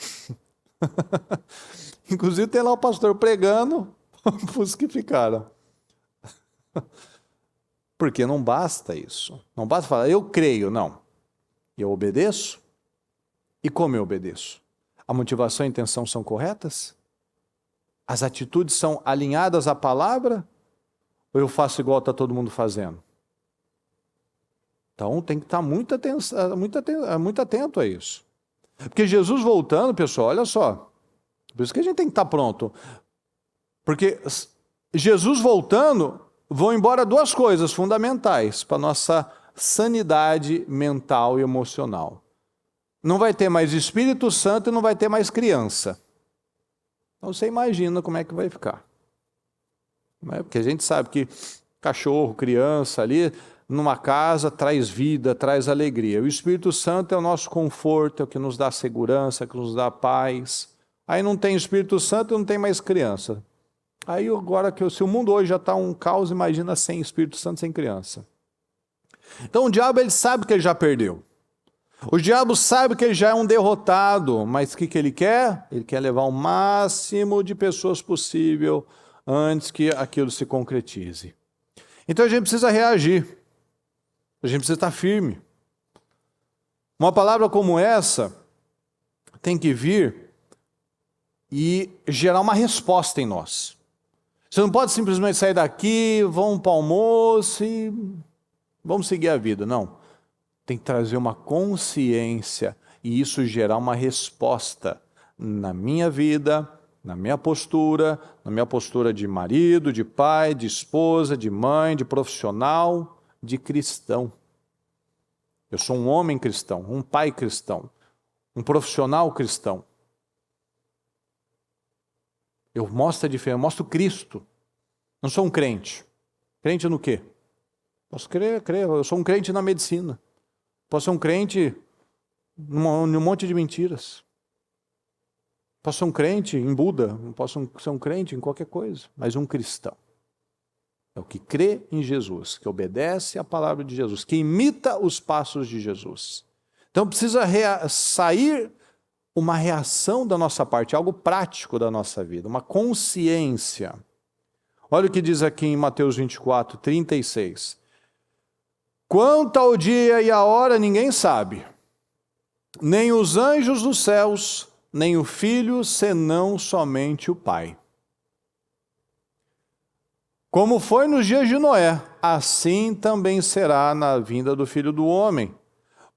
Inclusive tem lá o pastor pregando para os que ficaram. Porque não basta isso. Não basta falar, eu creio, não. Eu obedeço? E como eu obedeço? A motivação e a intenção são corretas? As atitudes são alinhadas à palavra? Ou eu faço igual está todo mundo fazendo? Então tem que estar muito atento a isso. Porque Jesus voltando, pessoal, olha só. Por isso que a gente tem que estar pronto. Porque Jesus voltando, vão embora duas coisas fundamentais para a nossa sanidade mental e emocional. não vai ter mais Espírito Santo e não vai ter mais criança. Então você imagina como é que vai ficar. Não é? Porque a gente sabe que cachorro, criança ali, numa casa, traz vida, traz alegria. O Espírito Santo é o nosso conforto, é o que nos dá segurança, é o que nos dá paz. Aí não tem Espírito Santo e não tem mais criança. Aí agora, se o mundo hoje já está um caos, imagina sem Espírito Santo, sem criança. Então o diabo, ele sabe que ele já perdeu. O diabo sabe que ele já é um derrotado, mas o que ele quer? Ele quer levar o máximo de pessoas possível antes que aquilo se concretize. Então a gente precisa reagir, a gente precisa estar firme. Uma palavra como essa tem que vir e gerar uma resposta em nós. Você não pode simplesmente sair daqui, vamos para o almoço e vamos seguir a vida, não. Tem que trazer uma consciência e isso gerar uma resposta na minha vida, na minha postura de marido, de pai, de esposa, de mãe, de profissional, de cristão. Eu sou um homem cristão, um pai cristão, um profissional cristão. Eu mostro a diferença, eu mostro Cristo. Não sou um crente. Crente no quê? Posso crer, eu sou um crente na medicina. Posso ser um crente num monte de mentiras. Posso ser um crente em Buda, posso ser um crente em qualquer coisa, mas um cristão. É o que crê em Jesus, que obedece à palavra de Jesus, que imita os passos de Jesus. Então precisa sair uma reação da nossa parte, algo prático da nossa vida, uma consciência. Olha o que diz aqui em Mateus 24, 36. Quanto ao dia e a hora ninguém sabe, nem os anjos dos céus, nem o Filho, senão somente o Pai. Como foi nos dias de Noé, assim também será na vinda do Filho do Homem.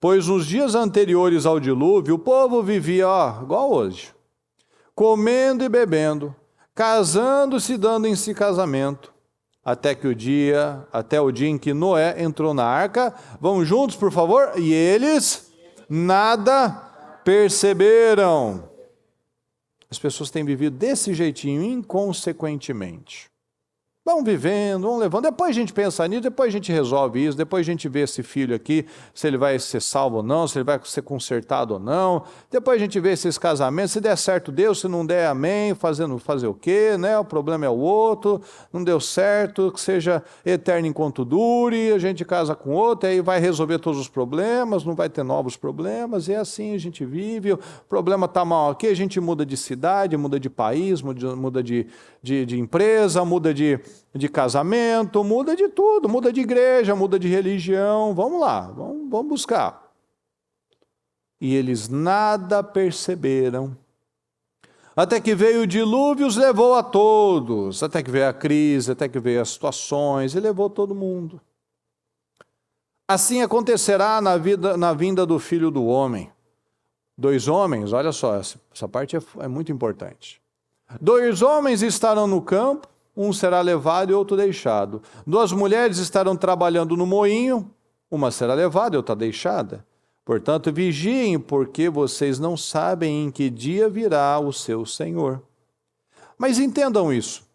Pois nos dias anteriores ao dilúvio, o povo vivia, igual hoje, comendo e bebendo, casando-se e dando em si casamento, até o dia em que Noé entrou na arca. Vamos juntos, por favor? E eles nada perceberam. As pessoas têm vivido desse jeitinho, inconsequentemente. Vão vivendo, vão levando, depois a gente pensa nisso, depois a gente resolve isso, depois a gente vê esse filho aqui, se ele vai ser salvo ou não, se ele vai ser consertado ou não, depois a gente vê esses casamentos, se der certo Deus, se não der amém, fazer o quê, né? O problema é o outro, não deu certo, que seja eterno enquanto dure, a gente casa com outro, aí vai resolver todos os problemas, não vai ter novos problemas, e assim a gente vive, o problema está mal aqui, a gente muda de cidade, muda de país, muda de empresa, muda de casamento, muda de tudo, muda de igreja, muda de religião, vamos lá, vamos buscar. E eles nada perceberam, até que veio o dilúvio e os levou a todos, até que veio a crise, até que veio as situações, e levou todo mundo. Assim acontecerá na vinda do Filho do Homem. 2 homens, olha só, essa parte é muito importante. 2 homens estarão no campo, um será levado e outro deixado. 2 mulheres estarão trabalhando no moinho, uma será levada e outra deixada. Portanto, vigiem, porque vocês não sabem em que dia virá o seu Senhor. Mas entendam isso.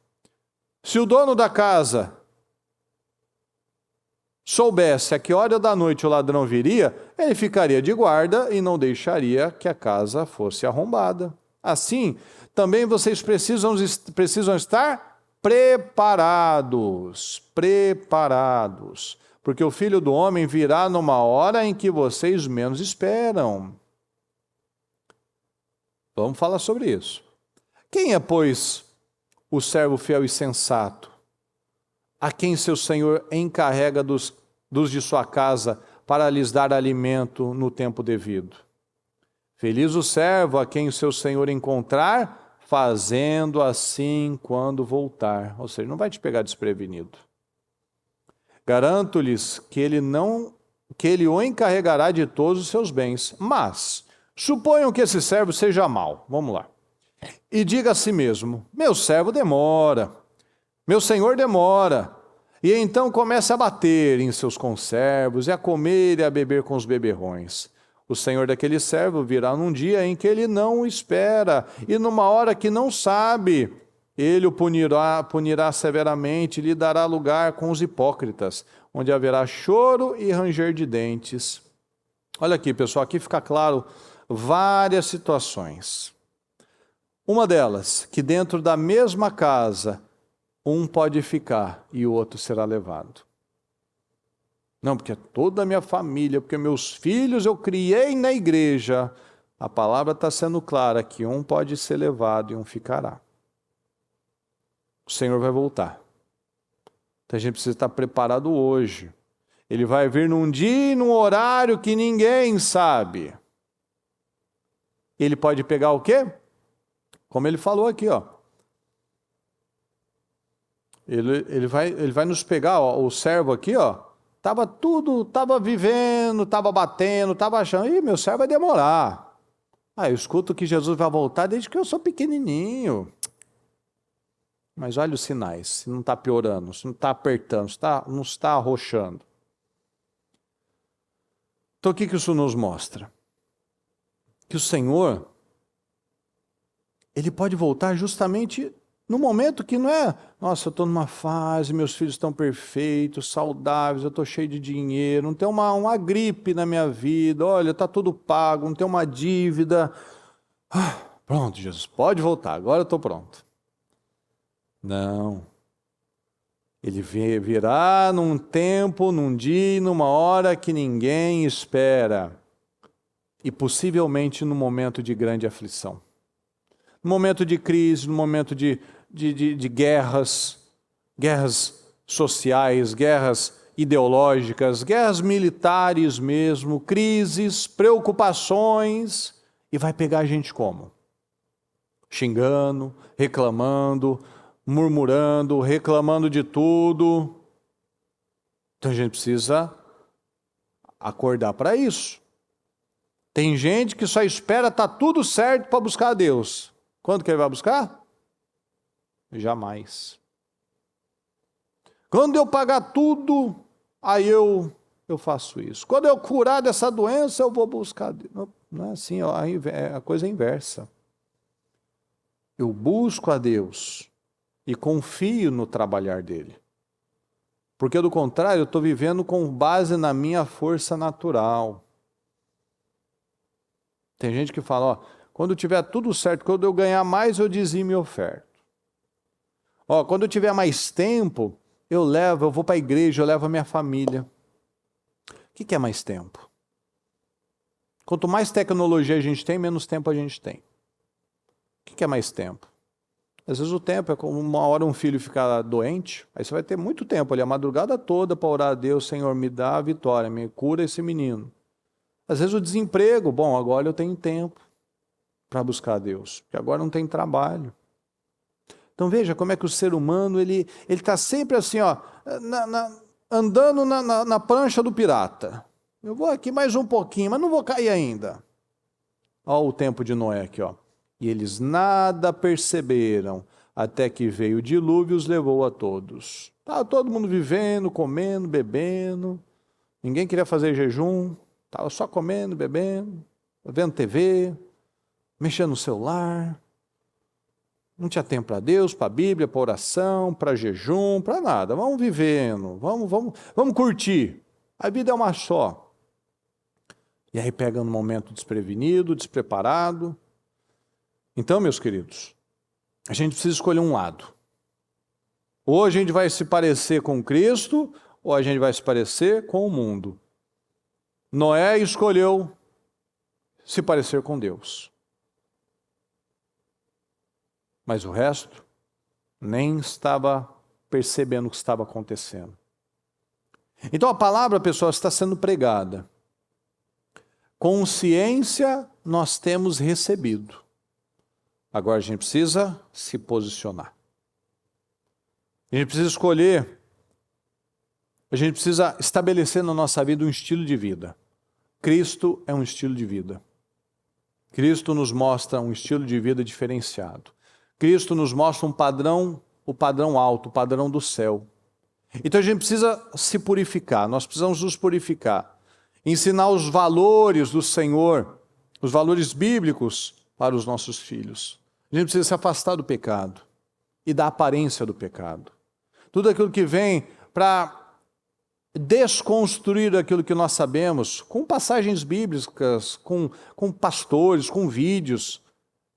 Se o dono da casa soubesse a que hora da noite o ladrão viria, ele ficaria de guarda e não deixaria que a casa fosse arrombada. Assim, também vocês precisam estar preparados, porque o Filho do Homem virá numa hora em que vocês menos esperam. Vamos falar sobre isso. Quem é, pois, o servo fiel e sensato, a quem seu Senhor encarrega dos de sua casa para lhes dar alimento no tempo devido? Feliz o servo a quem o seu Senhor encontrar, fazendo assim quando voltar. Ou seja, não vai te pegar desprevenido. Garanto-lhes que ele o encarregará de todos os seus bens. Mas suponham que esse servo seja mau. Vamos lá. E diga a si mesmo: meu servo demora, meu senhor demora. E então começa a bater em seus conservos, e a comer e a beber com os beberrões. O senhor daquele servo virá num dia em que ele não o espera, e numa hora que não sabe. Ele o punirá severamente, e lhe dará lugar com os hipócritas, onde haverá choro e ranger de dentes. Olha aqui, pessoal, aqui fica claro várias situações. Uma delas, que dentro da mesma casa, um pode ficar e o outro será levado. Não, porque é toda a minha família, porque meus filhos eu criei na igreja. A palavra está sendo clara que um pode ser levado e um ficará. O Senhor vai voltar. Então a gente precisa estar preparado hoje. Ele vai vir num dia e num horário que ninguém sabe. Ele pode pegar o quê? Como ele falou aqui, ó. Ele vai nos pegar, ó, o servo aqui, ó. Estava vivendo, estava batendo, estava achando, meu servo vai demorar. Eu escuto que Jesus vai voltar desde que eu sou pequenininho. Mas olha os sinais, se não está piorando, se não está apertando, se não está arrochando. Então o que isso nos mostra? Que o Senhor, Ele pode voltar justamente no momento que não é, nossa, eu estou numa fase, meus filhos estão perfeitos, saudáveis, eu estou cheio de dinheiro, não tem uma gripe na minha vida, olha, está tudo pago, não tem uma dívida. Pronto, Jesus, pode voltar, agora eu estou pronto. Não. Ele virá num tempo, num dia e numa hora que ninguém espera. E possivelmente no momento de grande aflição. No momento de crise, no momento de guerras sociais, guerras ideológicas, guerras militares mesmo, crises, preocupações, e vai pegar a gente como? Xingando, reclamando, murmurando, reclamando de tudo. Então a gente precisa acordar para isso. Tem gente que só espera estar tudo certo para buscar a Deus. Quando que ele vai buscar? Jamais. Quando eu pagar tudo, aí eu faço isso. Quando eu curar dessa doença, eu vou buscar. Não é assim, ó, a coisa é inversa. Eu busco a Deus e confio no trabalhar dele. Porque do contrário, eu estou vivendo com base na minha força natural. Tem gente que fala, ó, quando tiver tudo certo, quando eu ganhar mais, eu dizimo e oferto. Ó, quando eu tiver mais tempo, eu vou para a igreja, eu levo a minha família. O que é mais tempo? Quanto mais tecnologia a gente tem, menos tempo a gente tem. O que é mais tempo? Às vezes o tempo é como uma hora um filho ficar doente, aí você vai ter muito tempo ali, a madrugada toda para orar a Deus, Senhor, me dá a vitória, me cura esse menino. Às vezes o desemprego, bom, agora eu tenho tempo para buscar a Deus, porque agora não tem trabalho. Então veja como é que o ser humano, ele está sempre assim, ó, andando na prancha do pirata. Eu vou aqui mais um pouquinho, mas não vou cair ainda. Olha o tempo de Noé aqui, ó. E eles nada perceberam, até que veio o dilúvio e os levou a todos. Estava todo mundo vivendo, comendo, bebendo. Ninguém queria fazer jejum. Estava só comendo, bebendo, vendo TV, mexendo no celular. Não tinha tempo para Deus, para a Bíblia, para oração, para jejum, para nada. Vamos vivendo, vamos curtir. A vida é uma só. E aí pega no momento desprevenido, despreparado. Então, meus queridos, a gente precisa escolher um lado. Ou a gente vai se parecer com Cristo, ou a gente vai se parecer com o mundo. Noé escolheu se parecer com Deus. Mas o resto nem estava percebendo o que estava acontecendo. Então a palavra, pessoal, está sendo pregada. Consciência nós temos recebido. Agora a gente precisa se posicionar. A gente precisa escolher. A gente precisa estabelecer na nossa vida um estilo de vida. Cristo é um estilo de vida. Cristo nos mostra um estilo de vida diferenciado. Cristo nos mostra um padrão, o padrão alto, o padrão do céu. Então a gente precisa se purificar, nós precisamos nos purificar. ensinar os valores do Senhor, os valores bíblicos para os nossos filhos. A gente precisa se afastar do pecado e da aparência do pecado. Tudo aquilo que vem para desconstruir aquilo que nós sabemos, com passagens bíblicas, com pastores, com vídeos,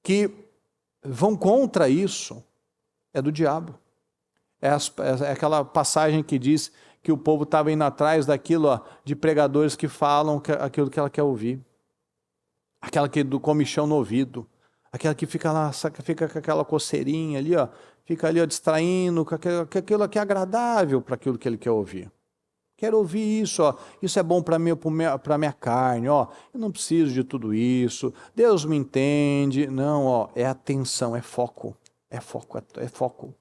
que vão contra isso, é do diabo. É aquela passagem que diz que o povo estava indo atrás daquilo, de pregadores que falam aquilo que ela quer ouvir. Aquela que do comichão no ouvido. Aquela que fica lá, fica com aquela coceirinha ali, fica ali distraindo, com aquilo que é agradável para aquilo que ele quer ouvir. Quero ouvir isso, isso é bom para minha carne, eu não preciso de tudo isso, Deus me entende. Não, é atenção, é foco, é foco.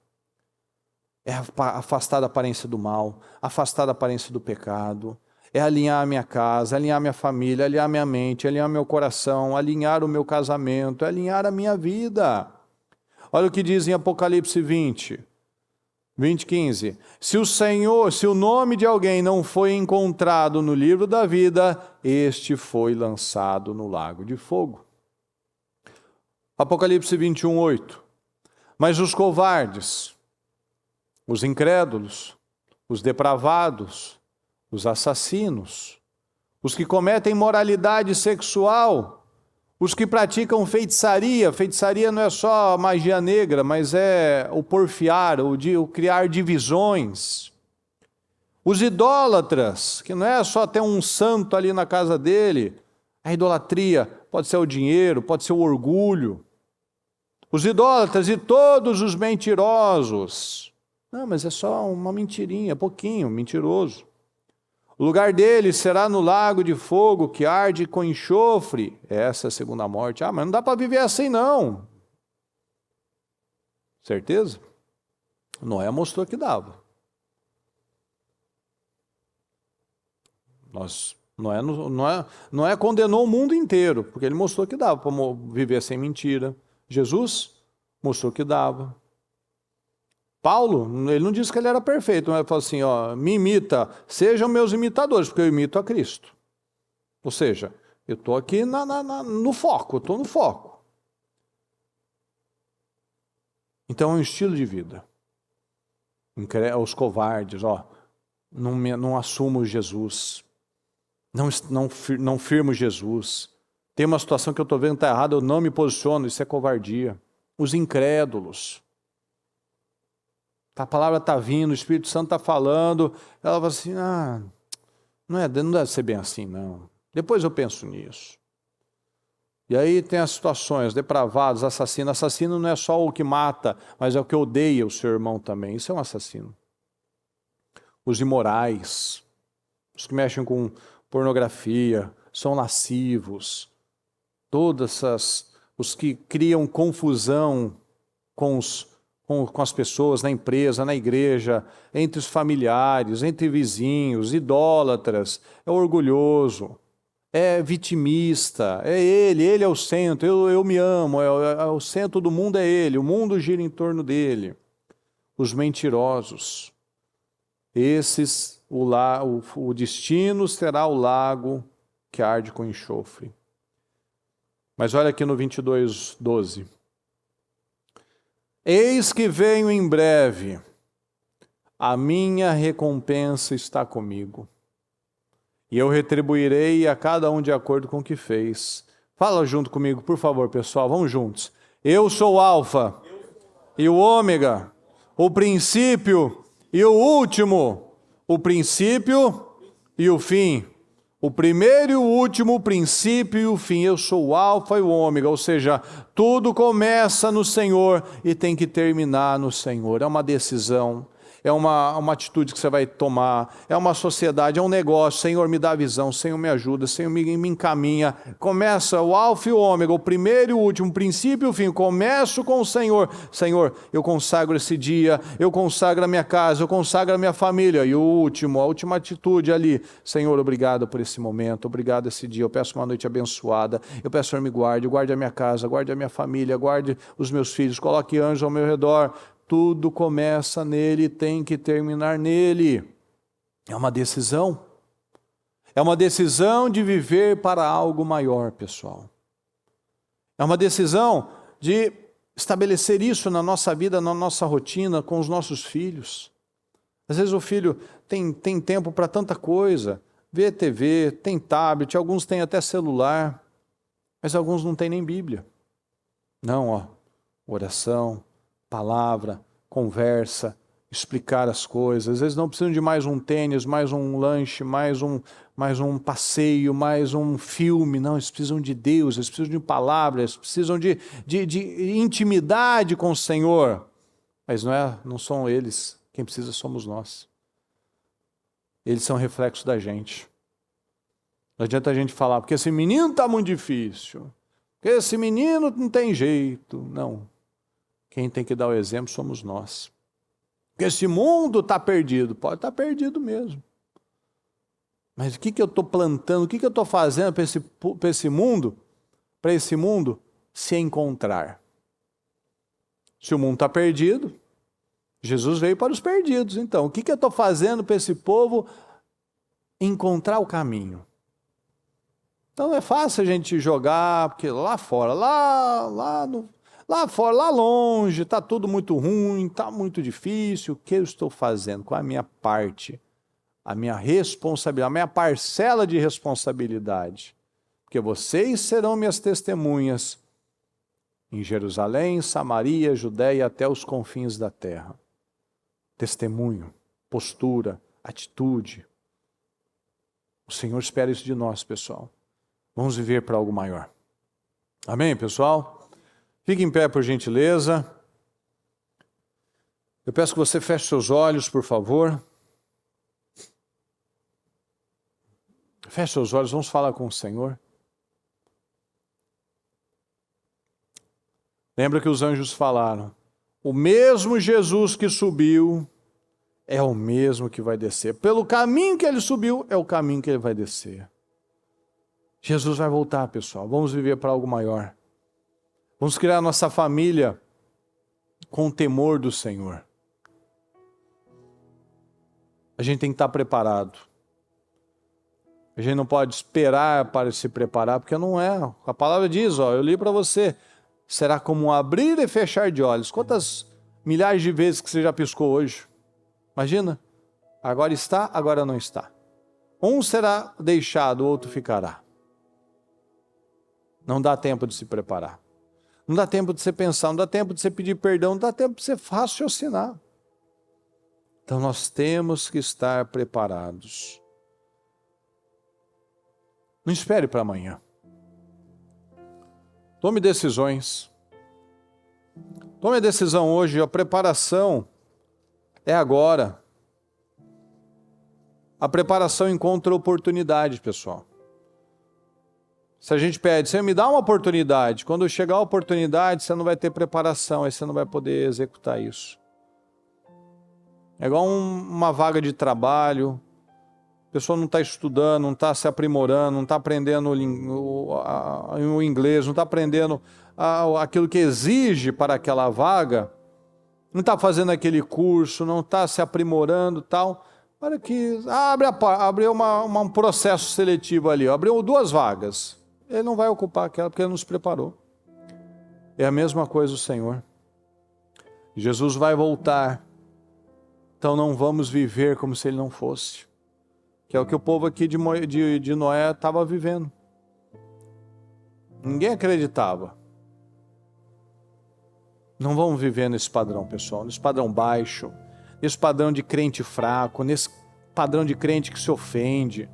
É afastar da aparência do mal, afastar da aparência do pecado, é alinhar a minha casa, alinhar a minha família, alinhar a minha mente, alinhar meu coração, alinhar o meu casamento, alinhar a minha vida. Olha o que diz em Apocalipse 20:15. Se o nome de alguém não foi encontrado no livro da vida, este foi lançado no lago de fogo. Apocalipse 21:8. Mas os covardes, os incrédulos, os depravados, os assassinos, os que cometem imoralidade sexual, os que praticam feitiçaria. Feitiçaria não é só magia negra, mas é o porfiar, o criar divisões. Os idólatras, que não é só ter um santo ali na casa dele. A idolatria pode ser o dinheiro, pode ser o orgulho. Os idólatras e todos os mentirosos. Não, mas é só uma mentirinha, pouquinho, mentiroso. O lugar dele será no lago de fogo que arde com enxofre. Essa é a segunda morte. Mas não dá para viver assim, não. Certeza? Noé mostrou que dava. Noé condenou o mundo inteiro, porque ele mostrou que dava para viver sem mentira. Jesus mostrou que dava. Paulo, ele não disse que ele era perfeito, mas ele falou assim, me imita, sejam meus imitadores, porque eu imito a Cristo. Ou seja, eu estou aqui no foco, eu estou no foco. Então é um estilo de vida. Os covardes, não assumo Jesus, não firmo Jesus. Tem uma situação que eu estou vendo que está errada, eu não me posiciono, isso é covardia. Os incrédulos. A palavra está vindo, o Espírito Santo está falando, ela fala assim, não deve ser bem assim, não. Depois eu penso nisso. E aí tem as situações, depravados, assassinos. Assassino não é só o que mata, mas é o que odeia o seu irmão também. Isso é um assassino. Os imorais, os que mexem com pornografia, são lascivos. Os que criam confusão com as pessoas, na empresa, na igreja, entre os familiares, entre vizinhos, idólatras, é orgulhoso, é vitimista, é ele é o centro, eu me amo, o centro do mundo é ele, o mundo gira em torno dele. Os mentirosos, esses, o destino será o lago que arde com enxofre. Mas olha aqui no 22:12. Eis que venho em breve, a minha recompensa está comigo, e eu retribuirei a cada um de acordo com o que fez. Fala junto comigo, por favor, pessoal, vamos juntos. Eu sou o Alfa e o Ômega, o princípio e o último, o princípio e o fim. O primeiro e o último, o princípio e o fim. Eu sou o Alfa e o Ômega, ou seja, tudo começa no Senhor e tem que terminar no Senhor. É uma decisão, é uma atitude que você vai tomar, é uma sociedade, é um negócio. Senhor, me dá visão, Senhor, me ajuda, Senhor, me encaminha. Começa o Alfa e o Ômega, o primeiro e o último, o princípio e o fim. Começo com o Senhor. Senhor, eu consagro esse dia, eu consagro a minha casa, eu consagro a minha família. E a última atitude ali. Senhor, obrigado por esse momento, obrigado esse dia. Eu peço uma noite abençoada. Eu peço, Senhor, me guarde a minha casa, guarde a minha família, guarde os meus filhos, coloque anjos ao meu redor. Tudo começa nele e tem que terminar nele. É uma decisão. É uma decisão de viver para algo maior, pessoal. É uma decisão de estabelecer isso na nossa vida, na nossa rotina, com os nossos filhos. Às vezes o filho tem tempo para tanta coisa, vê TV, tem tablet, alguns têm até celular, mas alguns não têm nem Bíblia. Não, oração, palavra, conversa, explicar as coisas. Às vezes não precisam de mais um tênis, mais um lanche, mais um passeio, mais um filme. Não, eles precisam de Deus, eles precisam de palavras, precisam de intimidade com o Senhor. Mas não são eles, quem precisa somos nós. Eles são reflexo da gente. Não adianta a gente falar, porque esse menino está muito difícil, porque esse menino não tem jeito. Não. Quem tem que dar o exemplo somos nós. Porque esse mundo está perdido. Pode estar perdido mesmo. Mas o que eu estou plantando, o que eu estou fazendo para esse mundo se encontrar? Se o mundo está perdido, Jesus veio para os perdidos. Então, o que eu estou fazendo para esse povo encontrar o caminho? Então não é fácil a gente jogar, porque lá fora, lá fora, lá longe, está tudo muito ruim, está muito difícil. O que eu estou fazendo? Qual é a minha parte? A minha responsabilidade, a minha parcela de responsabilidade? Porque vocês serão minhas testemunhas em Jerusalém, Samaria, Judéia, até os confins da terra. Testemunho, postura, atitude. O Senhor espera isso de nós, pessoal. Vamos viver para algo maior. Amém, pessoal? Fique em pé, por gentileza. Eu peço que você feche seus olhos, por favor. Feche seus olhos, vamos falar com o Senhor. Lembra que os anjos falaram, o mesmo Jesus que subiu é o mesmo que vai descer. Pelo caminho que ele subiu, é o caminho que ele vai descer. Jesus vai voltar, pessoal. Vamos viver para algo maior. Vamos criar a nossa família com o temor do Senhor. A gente tem que estar preparado. A gente não pode esperar para se preparar, porque não é. A palavra diz, eu li para você, será como um abrir e fechar de olhos. Quantas milhares de vezes que você já piscou hoje? Imagina, agora está, agora não está. Um será deixado, o outro ficará. Não dá tempo de se preparar. Não dá tempo de você pensar, não dá tempo de você pedir perdão, não dá tempo de você raciocinar. Então nós temos que estar preparados. Não espere para amanhã. Tome decisões. Tome a decisão hoje, a preparação é agora. A preparação encontra oportunidade, pessoal. Se a gente pede, Senhor, me dá uma oportunidade. Quando chegar a oportunidade, você não vai ter preparação, aí você não vai poder executar isso. É igual uma vaga de trabalho, a pessoa não está estudando, não está se aprimorando, não está aprendendo o inglês, não está aprendendo aquilo que exige para aquela vaga, não está fazendo aquele curso, não está se aprimorando e tal. Para que abre um processo seletivo ali, abriu 2 vagas. Ele não vai ocupar aquela porque ele nos preparou. É a mesma coisa o Senhor. Jesus vai voltar. Então não vamos viver como se ele não fosse. Que é o que o povo aqui de Noé estava vivendo. Ninguém acreditava. Não vamos viver nesse padrão, pessoal. Nesse padrão baixo. Nesse padrão de crente fraco. Nesse padrão de crente que se ofende.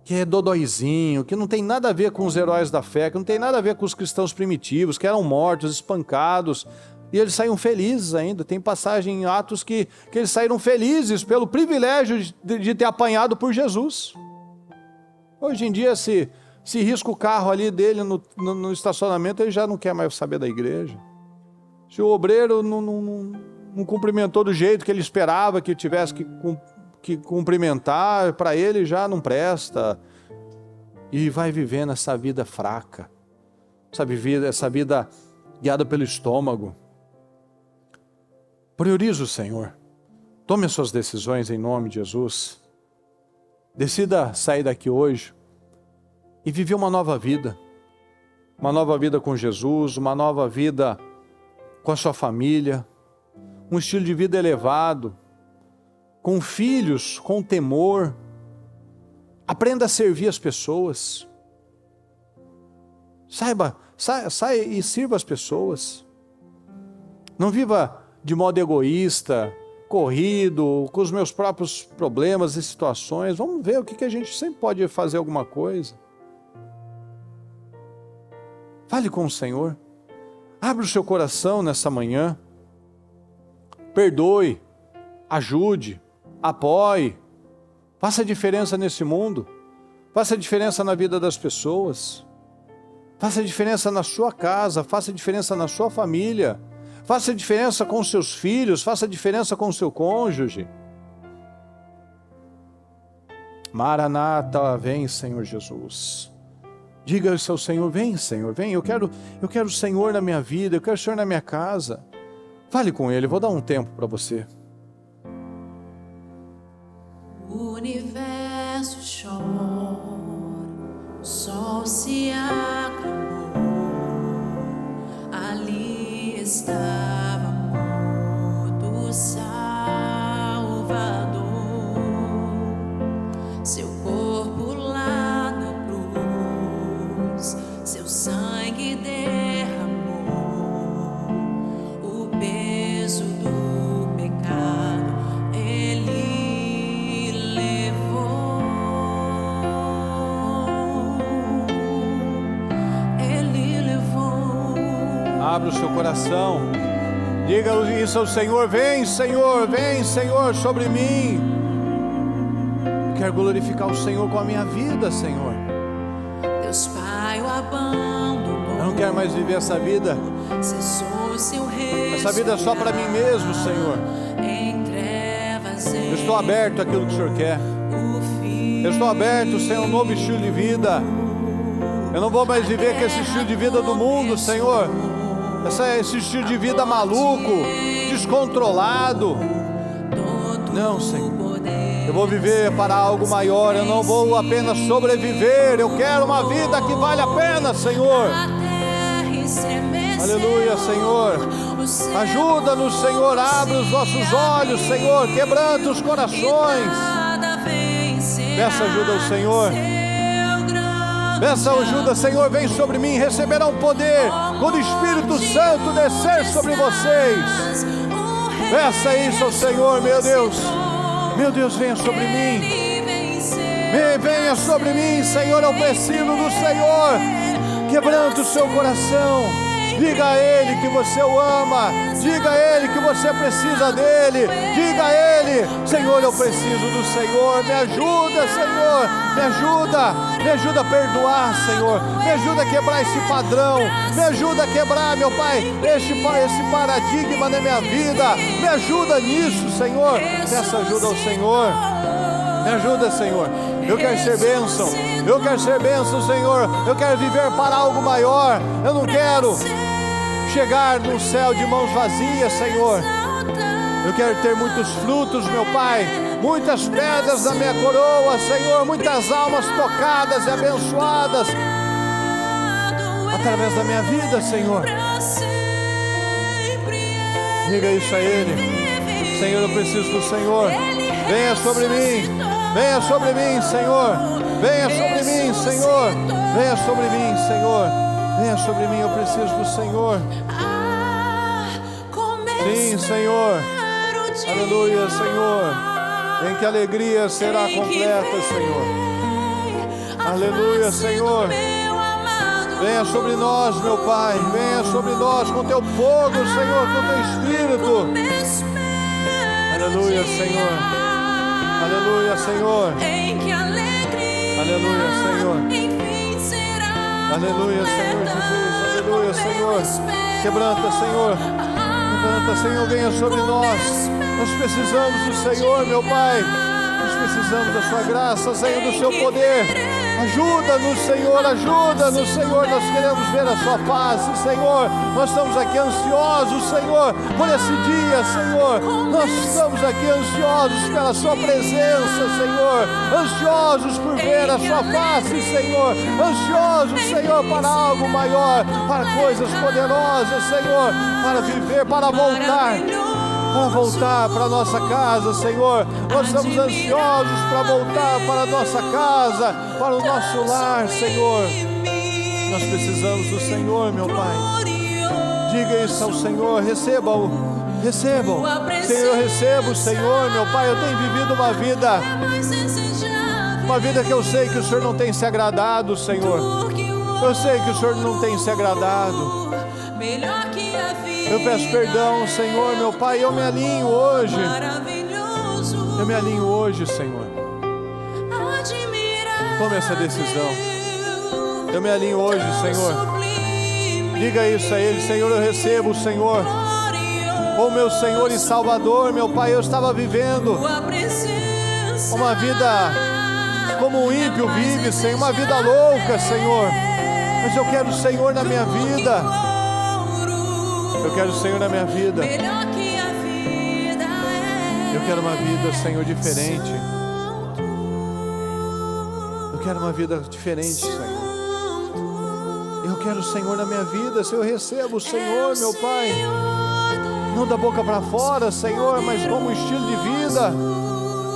Que é dodóizinho, que não tem nada a ver com os heróis da fé, que não tem nada a ver com os cristãos primitivos, que eram mortos, espancados, e eles saíram felizes ainda. Tem passagem em Atos que eles saíram felizes pelo privilégio de ter apanhado por Jesus. Hoje em dia, se risca o carro ali dele no estacionamento, ele já não quer mais saber da igreja. Se o obreiro não cumprimentou do jeito que ele esperava que tivesse que cumprimentar, para ele já não presta, e vai vivendo essa vida fraca, essa vida guiada pelo estômago. Priorize o Senhor, tome as suas decisões em nome de Jesus, Decida sair daqui hoje e viver uma nova vida. Uma nova vida com Jesus, uma nova vida com a sua família, um estilo de vida elevado, com filhos, com temor. Aprenda a servir as pessoas. Saia e sirva as pessoas. Não viva de modo egoísta, corrido, com os meus próprios problemas e situações. Vamos ver o que a gente sempre pode fazer alguma coisa. Fale com o Senhor. Abra o seu coração nessa manhã. Perdoe, ajude, apoie. Faça a diferença nesse mundo. Faça a diferença na vida das pessoas. Faça a diferença na sua casa. Faça a diferença na sua família. Faça a diferença com seus filhos. Faça a diferença com o seu cônjuge. Maranata, vem, Senhor Jesus. Diga ao seu Senhor, vem, Senhor, vem. Eu quero o Senhor na minha vida. Eu quero o Senhor na minha casa. Fale com Ele. Vou dar um tempo para você. O universo chora, o sol se acalmou, ali estava morto o Salvador, seu corpo lá na cruz, seu sangue derramou, o peso do pecado Ele Abra o seu coração. Diga isso ao Senhor. Vem, Senhor, sobre mim. Eu quero glorificar o Senhor com a minha vida, Senhor. Deus Pai o abandonou. Eu não quero mais viver essa vida. Essa vida é só para mim mesmo, Senhor. Eu estou aberto àquilo que o Senhor quer. Eu estou aberto, Senhor, a um novo estilo de vida. Eu não vou mais viver com esse estilo de vida do mundo, Senhor. Esse estilo de vida maluco, descontrolado. Não, Senhor. Eu vou viver para algo maior. Eu não vou apenas sobreviver. Eu quero uma vida que vale a pena, Senhor. Aleluia, Senhor. Ajuda-nos, Senhor. Abre os nossos olhos, Senhor. Quebranta os corações. Peça ajuda ao Senhor. Peça ajuda, Senhor, vem sobre mim, receberão poder quando o Espírito Santo descer sobre vocês. Peça isso ao Senhor, meu Deus. Meu Deus, venha sobre mim. Venha sobre mim, Senhor, eu preciso do Senhor. Quebranta o seu coração. Diga a Ele que você o ama. Diga a Ele que você precisa dEle. Diga a Ele, Senhor, eu preciso do Senhor. Me ajuda, Senhor. Me ajuda a perdoar, Senhor. Me ajuda a quebrar esse padrão. Me ajuda a quebrar, meu Pai, esse paradigma na minha vida. Me ajuda nisso, Senhor. Peça ajuda ao Senhor. Me ajuda, Senhor. Eu quero ser bênção. Eu quero ser bênção, Senhor. Eu quero viver para algo maior. Eu não quero chegar no céu de mãos vazias, Senhor. Eu quero ter muitos frutos, meu Pai. Muitas pedras na minha coroa, Senhor. Muitas almas tocadas e abençoadas através da minha vida, Senhor. Diga isso a Ele. Senhor, eu preciso do Senhor. Venha sobre mim. Venha sobre mim, Senhor. Venha sobre mim, Senhor. Venha sobre mim, Senhor. Venha sobre mim, eu preciso do Senhor. Sim, Senhor. Aleluia, Senhor. Em que a alegria será completa, Senhor. Aleluia, Senhor. Venha sobre nós, meu Pai. Venha sobre nós com teu fogo, Senhor, com teu Espírito. Aleluia, Senhor. Aleluia, Senhor. Aleluia, Senhor. Aleluia, Senhor Jesus. Aleluia, Senhor. Quebranta, Senhor. Quebranta, Senhor. Venha sobre nós. Nós precisamos do Senhor, meu Pai. Nós precisamos da sua graça, Senhor, do seu poder. Ajuda-nos, Senhor, ajuda-nos, Senhor. Nós queremos ver a sua face, Senhor. Nós estamos aqui ansiosos, Senhor, por esse dia, Senhor. Nós estamos aqui ansiosos pela sua presença, Senhor. Ansiosos por ver a sua face, Senhor. Ansiosos, Senhor, para algo maior, para coisas poderosas, Senhor, para viver, para voltar para a nossa casa, Senhor. Nós estamos ansiosos para voltar para a nossa casa, para o nosso lar, Senhor. Nós precisamos do Senhor, meu Pai. Diga isso ao Senhor, recebam. Senhor, eu recebo, Senhor, meu Pai. Eu tenho vivido uma vida que eu sei que o Senhor não tem se agradado, Senhor. Eu sei que o Senhor não tem se agradado. Eu peço perdão, Senhor, meu Pai. Eu me alinho hoje. Senhor. Tome essa decisão. Eu me alinho hoje, Senhor. Diga isso a Ele. Senhor, eu recebo o Senhor como meu Senhor e Salvador, meu Pai. Eu estava vivendo uma vida como um ímpio vive, Senhor. Uma vida louca, Senhor. Mas eu quero o Senhor na minha vida. Eu quero o Senhor na minha vida. Eu quero uma vida, Senhor, diferente. Eu quero uma vida diferente, Senhor. Eu quero o Senhor na minha vida. Se eu recebo o Senhor, meu Pai, não da boca para fora, Senhor, mas como um estilo de vida.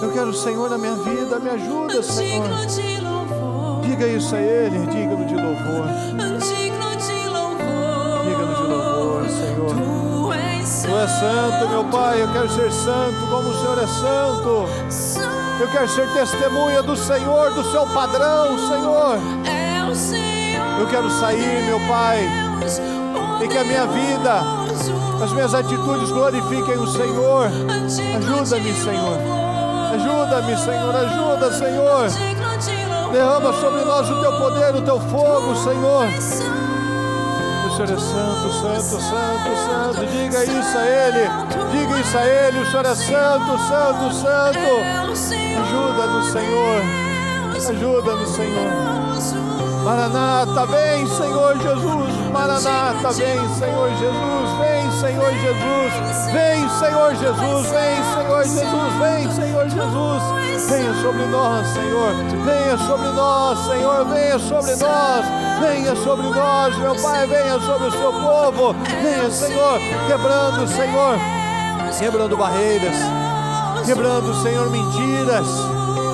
Eu quero o Senhor na minha vida. Me ajuda, Senhor. Diga isso a Ele. Diga-no de louvor. Senhor, Tu és santo, meu Pai. Eu quero ser santo como o Senhor é santo. Eu quero ser testemunha do Senhor, do seu padrão, Senhor. Eu quero sair, meu Pai, e que a minha vida, as minhas atitudes glorifiquem o Senhor. Ajuda-me, Senhor. Ajuda-me, Senhor. Ajuda, Senhor. Derrama sobre nós o Teu poder, o Teu fogo, Senhor. O Senhor é santo, santo, santo, santo. Diga isso a Ele. Diga isso a Ele. O Senhor é santo, santo, santo. Ajuda-nos, Senhor. Ajuda-nos, Senhor. Maranata, vem, Senhor Jesus. Maranata, vem, Senhor Jesus. Vem, Senhor Jesus. Vem, Senhor Jesus. Vem, Senhor Jesus. Vem, Senhor Jesus. Venha sobre nós, Senhor. Venha sobre nós, Senhor. Venha sobre nós. Venha sobre nós, meu Pai. Venha sobre o seu povo. Venha, Senhor, quebrando, Senhor. Quebrando barreiras. Quebrando, Senhor, mentiras.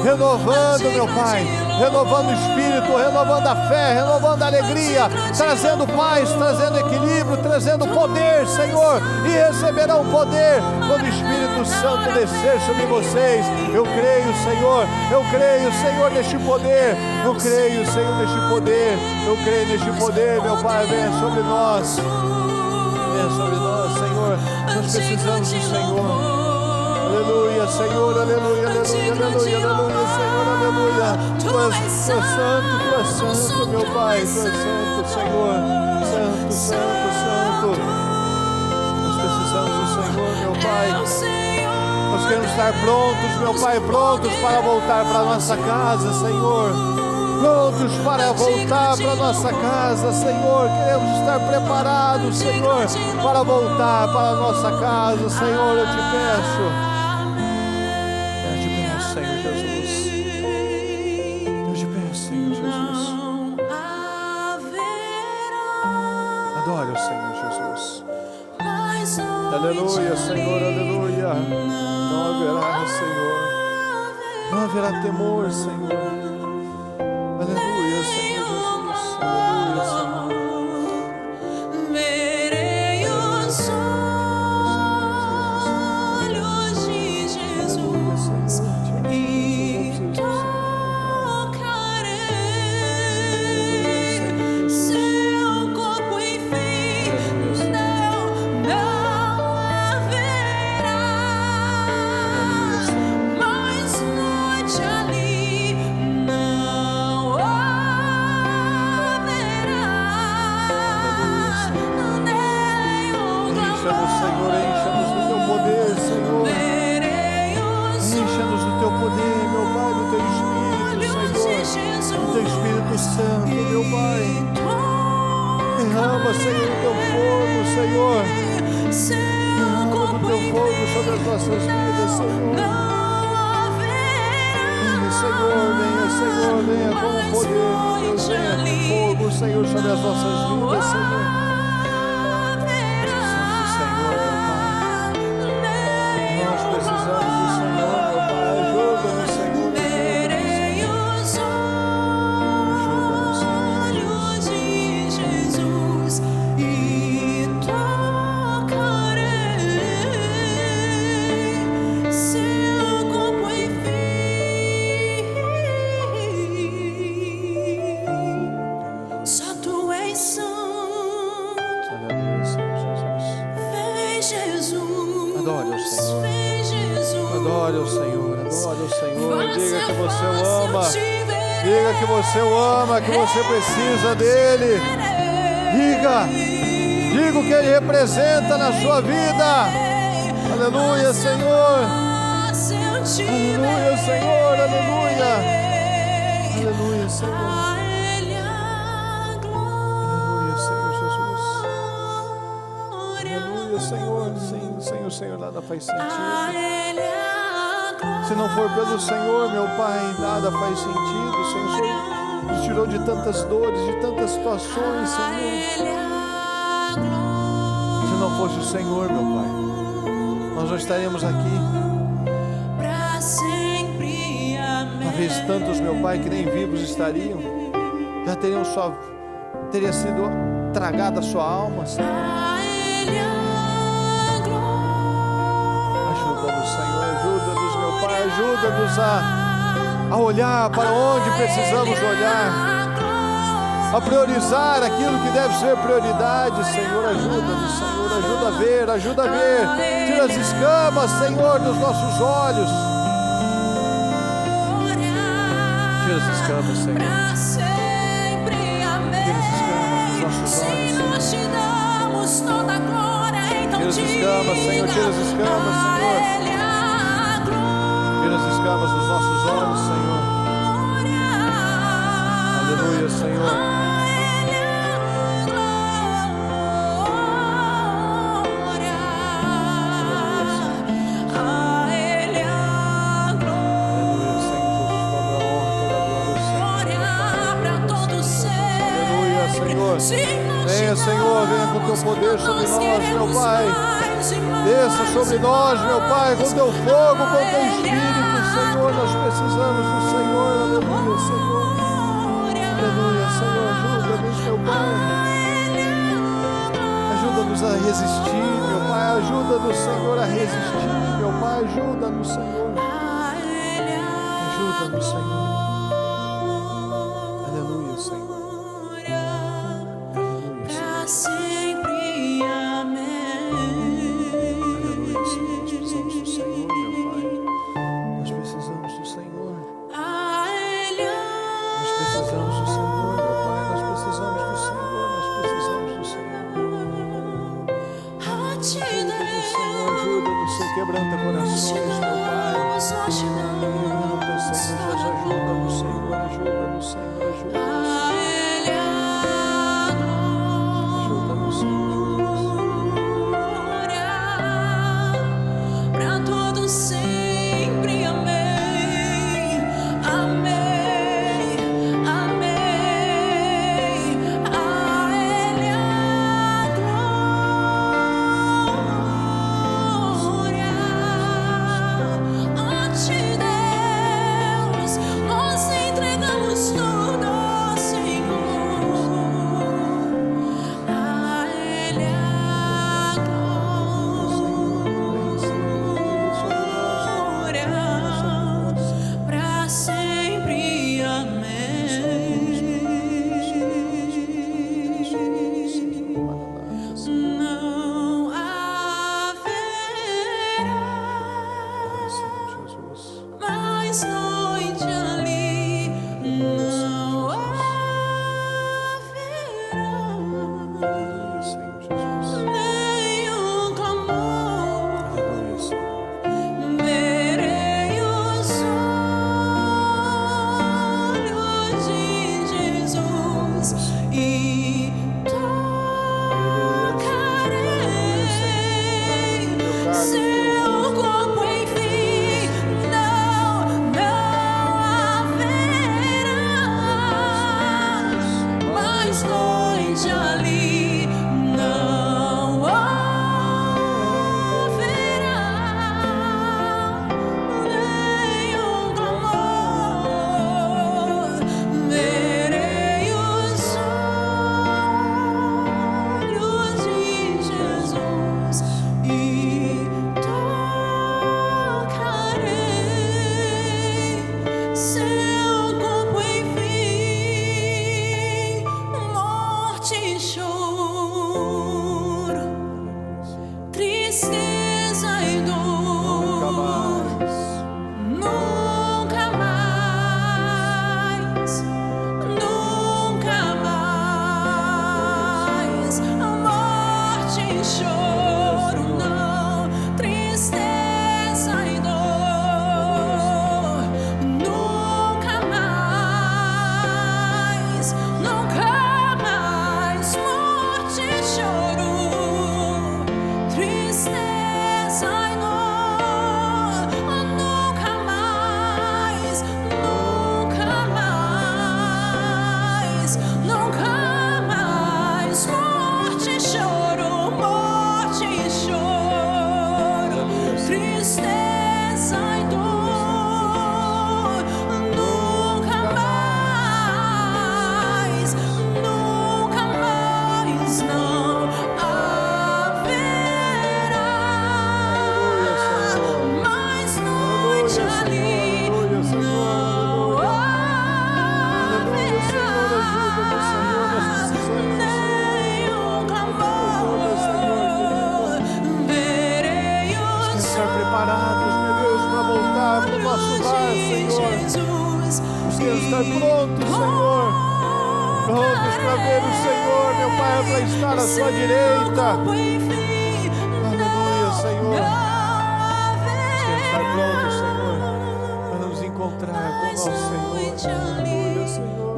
Renovando, meu Pai. Renovando o espírito, renovando a fé, renovando a alegria, trazendo paz, trazendo equilíbrio, trazendo poder, Senhor, e receberão poder quando o Espírito Santo descer sobre vocês. Eu creio, Senhor, neste poder, eu creio, Senhor, neste poder, eu creio neste poder, meu Pai. Venha sobre nós, Senhor. Nós precisamos do Senhor. Aleluia, Senhor, aleluia, aleluia, aleluia, aleluia, Senhor, aleluia. Tu és santo, Tu és santo, meu Pai. Tu és santo, Senhor. Santo, santo, santo. Nós precisamos do Senhor, meu Pai. Nós queremos estar prontos, meu Pai, prontos para voltar para a nossa casa, Senhor. Prontos para voltar para a nossa casa, Senhor. Queremos estar preparados, Senhor, para voltar para a nossa casa, Senhor. Eu te peço. Adore o Senhor Jesus. Aleluia, Senhor, aleluia. Não haverá, Senhor. Não haverá temor, Senhor. Aleluia, Senhor Jesus. Aleluia, Senhor. Verei os olhos de Jesus e tocarei seu corpo, enfim. Não haverá mais noite ali. Santo, meu Pai. Derrama, Senhor, o teu fogo, Senhor. Derrama do teu fogo sobre as nossas vidas, Senhor. Venha, Senhor, venha com o poder, Deus, venha com fogo, Senhor, sobre as nossas vidas, Senhor. Precisamos do Senhor, meu Pai. Ajuda-nos, Senhor. Verei os olhos de Jesus e tocarei seu corpo, enfim. Só tu és santo. Aleluia, Senhor Jesus. Vem, Jesus. Adore ao Senhor. Vem, Jesus. Adore ao Senhor, adore ao Senhor. Diga que você o Faça, ama. eu te verei. Diga que você o ama, que você precisa dele. Diga o que ele representa na sua vida. Aleluia, Senhor. Aleluia, Senhor. Aleluia. Aleluia, Senhor. Aleluia, Senhor Jesus. Aleluia, Senhor. Sem o Senhor nada faz sentido. Se não for pelo Senhor, meu Pai, nada faz sentido. Senhor, o Senhor nos tirou de tantas dores, de tantas situações, Senhor. Se não fosse o Senhor, meu Pai, nós não estaríamos aqui. Talvez tantos, meu Pai, que nem vivos estariam, já teria sido tragada a sua alma, Senhor. Ajuda-nos, Senhor, ajuda-nos, meu Pai, ajuda-nos a olhar para onde precisamos olhar, a priorizar aquilo que deve ser prioridade, Senhor. Ajuda-nos, Senhor, ajuda a ver. Tira as escamas, Senhor, dos nossos olhos. Tira as escamas, Senhor. Tira as escamas dos nossos olhos, Senhor. Tira as escamas, Senhor, tira as escamas, Senhor. Tira as escamas dos nossos olhos, Senhor. Aleluia, Senhor. Venha, Senhor, venha com teu poder sobre nós, meu Pai. Desça sobre nós, meu Pai, com teu fogo, com teu Espírito, Senhor. Nós precisamos do Senhor. Aleluia, Senhor. Aleluia, Senhor. Ajuda-nos, meu Pai. Ajuda-nos a resistir, meu Pai. Ajuda-nos, Senhor, a resistir, meu Pai. Ajuda-nos, Senhor. Ajuda-nos, Senhor. Aleluia, Senhor. Quebranta corações, meu Pai. Quebranta, Senhor, Jesus, ajuda. noite ali não haverá nenhum clamor. Verei os olhos de Jesus e tocarei seu corpo, enfim, morte e choro, tristeza e dor, nunca mais, nunca mais, morte e choro, não, tristeza e dor, nunca mais, nunca mais, morte e choro, tristeza e dor, nunca mais, nunca mais, nunca mais, morte e choro, tristeza e dor, nunca mais, nunca mais, não haverá mais noite ali, não haverá nenhum clamor. Verei os Estar preparados, meu Deus, para voltar para o nosso lar, Senhor. Jesus Queremos estar prontos, Senhor. Prontos para ver o Senhor, meu Pai, para estar à sua direita. Aleluia, Senhor. Queremos estar prontos, Senhor, para nos encontrar com o nosso Senhor. Aleluia, Senhor.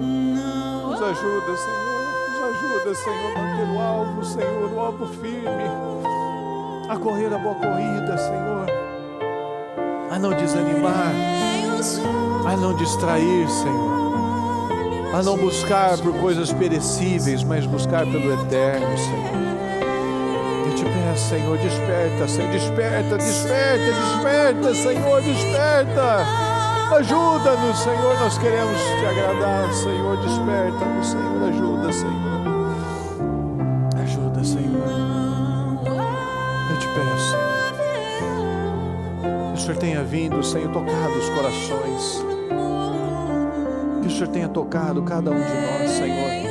Nos ajuda, Senhor. Nos ajuda, Senhor, a manter o alvo, Senhor, o alvo firme. A correr a boa corrida, Senhor. A não desanimar. A não distrair, Senhor. A não buscar por coisas perecíveis, mas buscar pelo eterno, Senhor. Eu te peço, Senhor, desperta, Senhor, desperta, desperta, desperta, Senhor, desperta. Ajuda-nos, Senhor, nós queremos te agradar, Senhor, desperta-nos, Senhor, ajuda, Senhor. Ajuda, Senhor. Eu te peço, Senhor. Que o Senhor tenha vindo, Senhor, tocado os corações. Que o Senhor tenha tocado cada um de nós, Senhor.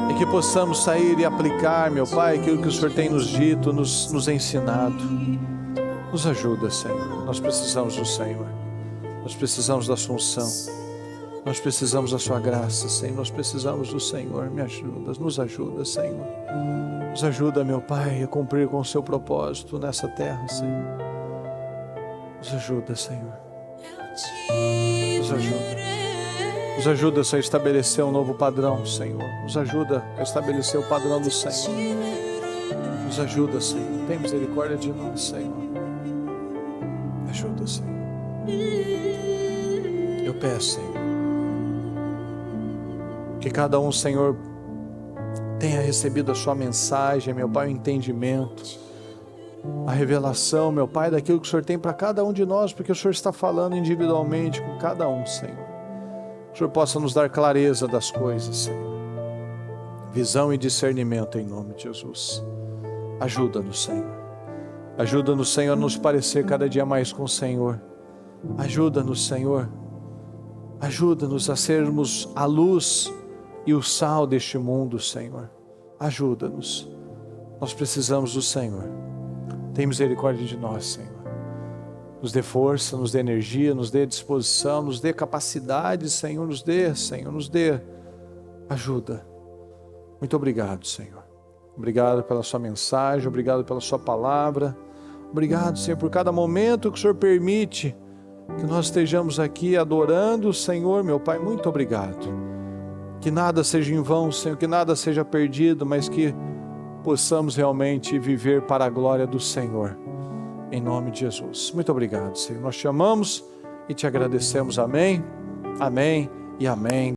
E que possamos sair e aplicar, meu Pai, aquilo que o Senhor tem nos dito, nos ensinado. Nos ajuda, Senhor. Nós precisamos do Senhor. Nós precisamos da sua unção. Nós precisamos da sua graça, Senhor. Nós precisamos do Senhor. Me ajuda, nos ajuda, Senhor. Nos ajuda, meu Pai, a cumprir com o seu propósito nessa terra, Senhor. Nos ajuda, Senhor. Nos ajuda. Nos ajuda, Senhor, a estabelecer um novo padrão, Senhor. Nos ajuda a estabelecer o padrão do Senhor. Nos ajuda, Senhor. Tem misericórdia de nós, Senhor. Ajuda, Senhor. Eu peço, Senhor, que cada um, Senhor, tenha recebido a sua mensagem, meu Pai, o entendimento, a revelação, meu Pai, daquilo que o Senhor tem para cada um de nós, porque o Senhor está falando individualmente com cada um, Senhor. Que o Senhor possa nos dar clareza das coisas, Senhor. Visão e discernimento em nome de Jesus. Ajuda-nos, Senhor. Ajuda-nos, Senhor, a nos parecer cada dia mais com o Senhor. Ajuda-nos, Senhor. Ajuda-nos a sermos a luz e o sal deste mundo, Senhor. Ajuda-nos. Nós precisamos do Senhor. Tem misericórdia de nós, Senhor. Nos dê força, nos dê energia, nos dê disposição, nos dê capacidade, Senhor. Nos dê ajuda. Muito obrigado, Senhor. Obrigado pela sua mensagem, obrigado pela sua palavra. Obrigado, Senhor, por cada momento que o Senhor permite que nós estejamos aqui adorando o Senhor, meu Pai. Muito obrigado. Que nada seja em vão, Senhor, que nada seja perdido, mas que possamos realmente viver para a glória do Senhor. Em nome de Jesus. Muito obrigado, Senhor. Nós te amamos e te agradecemos. Amém, amém e amém.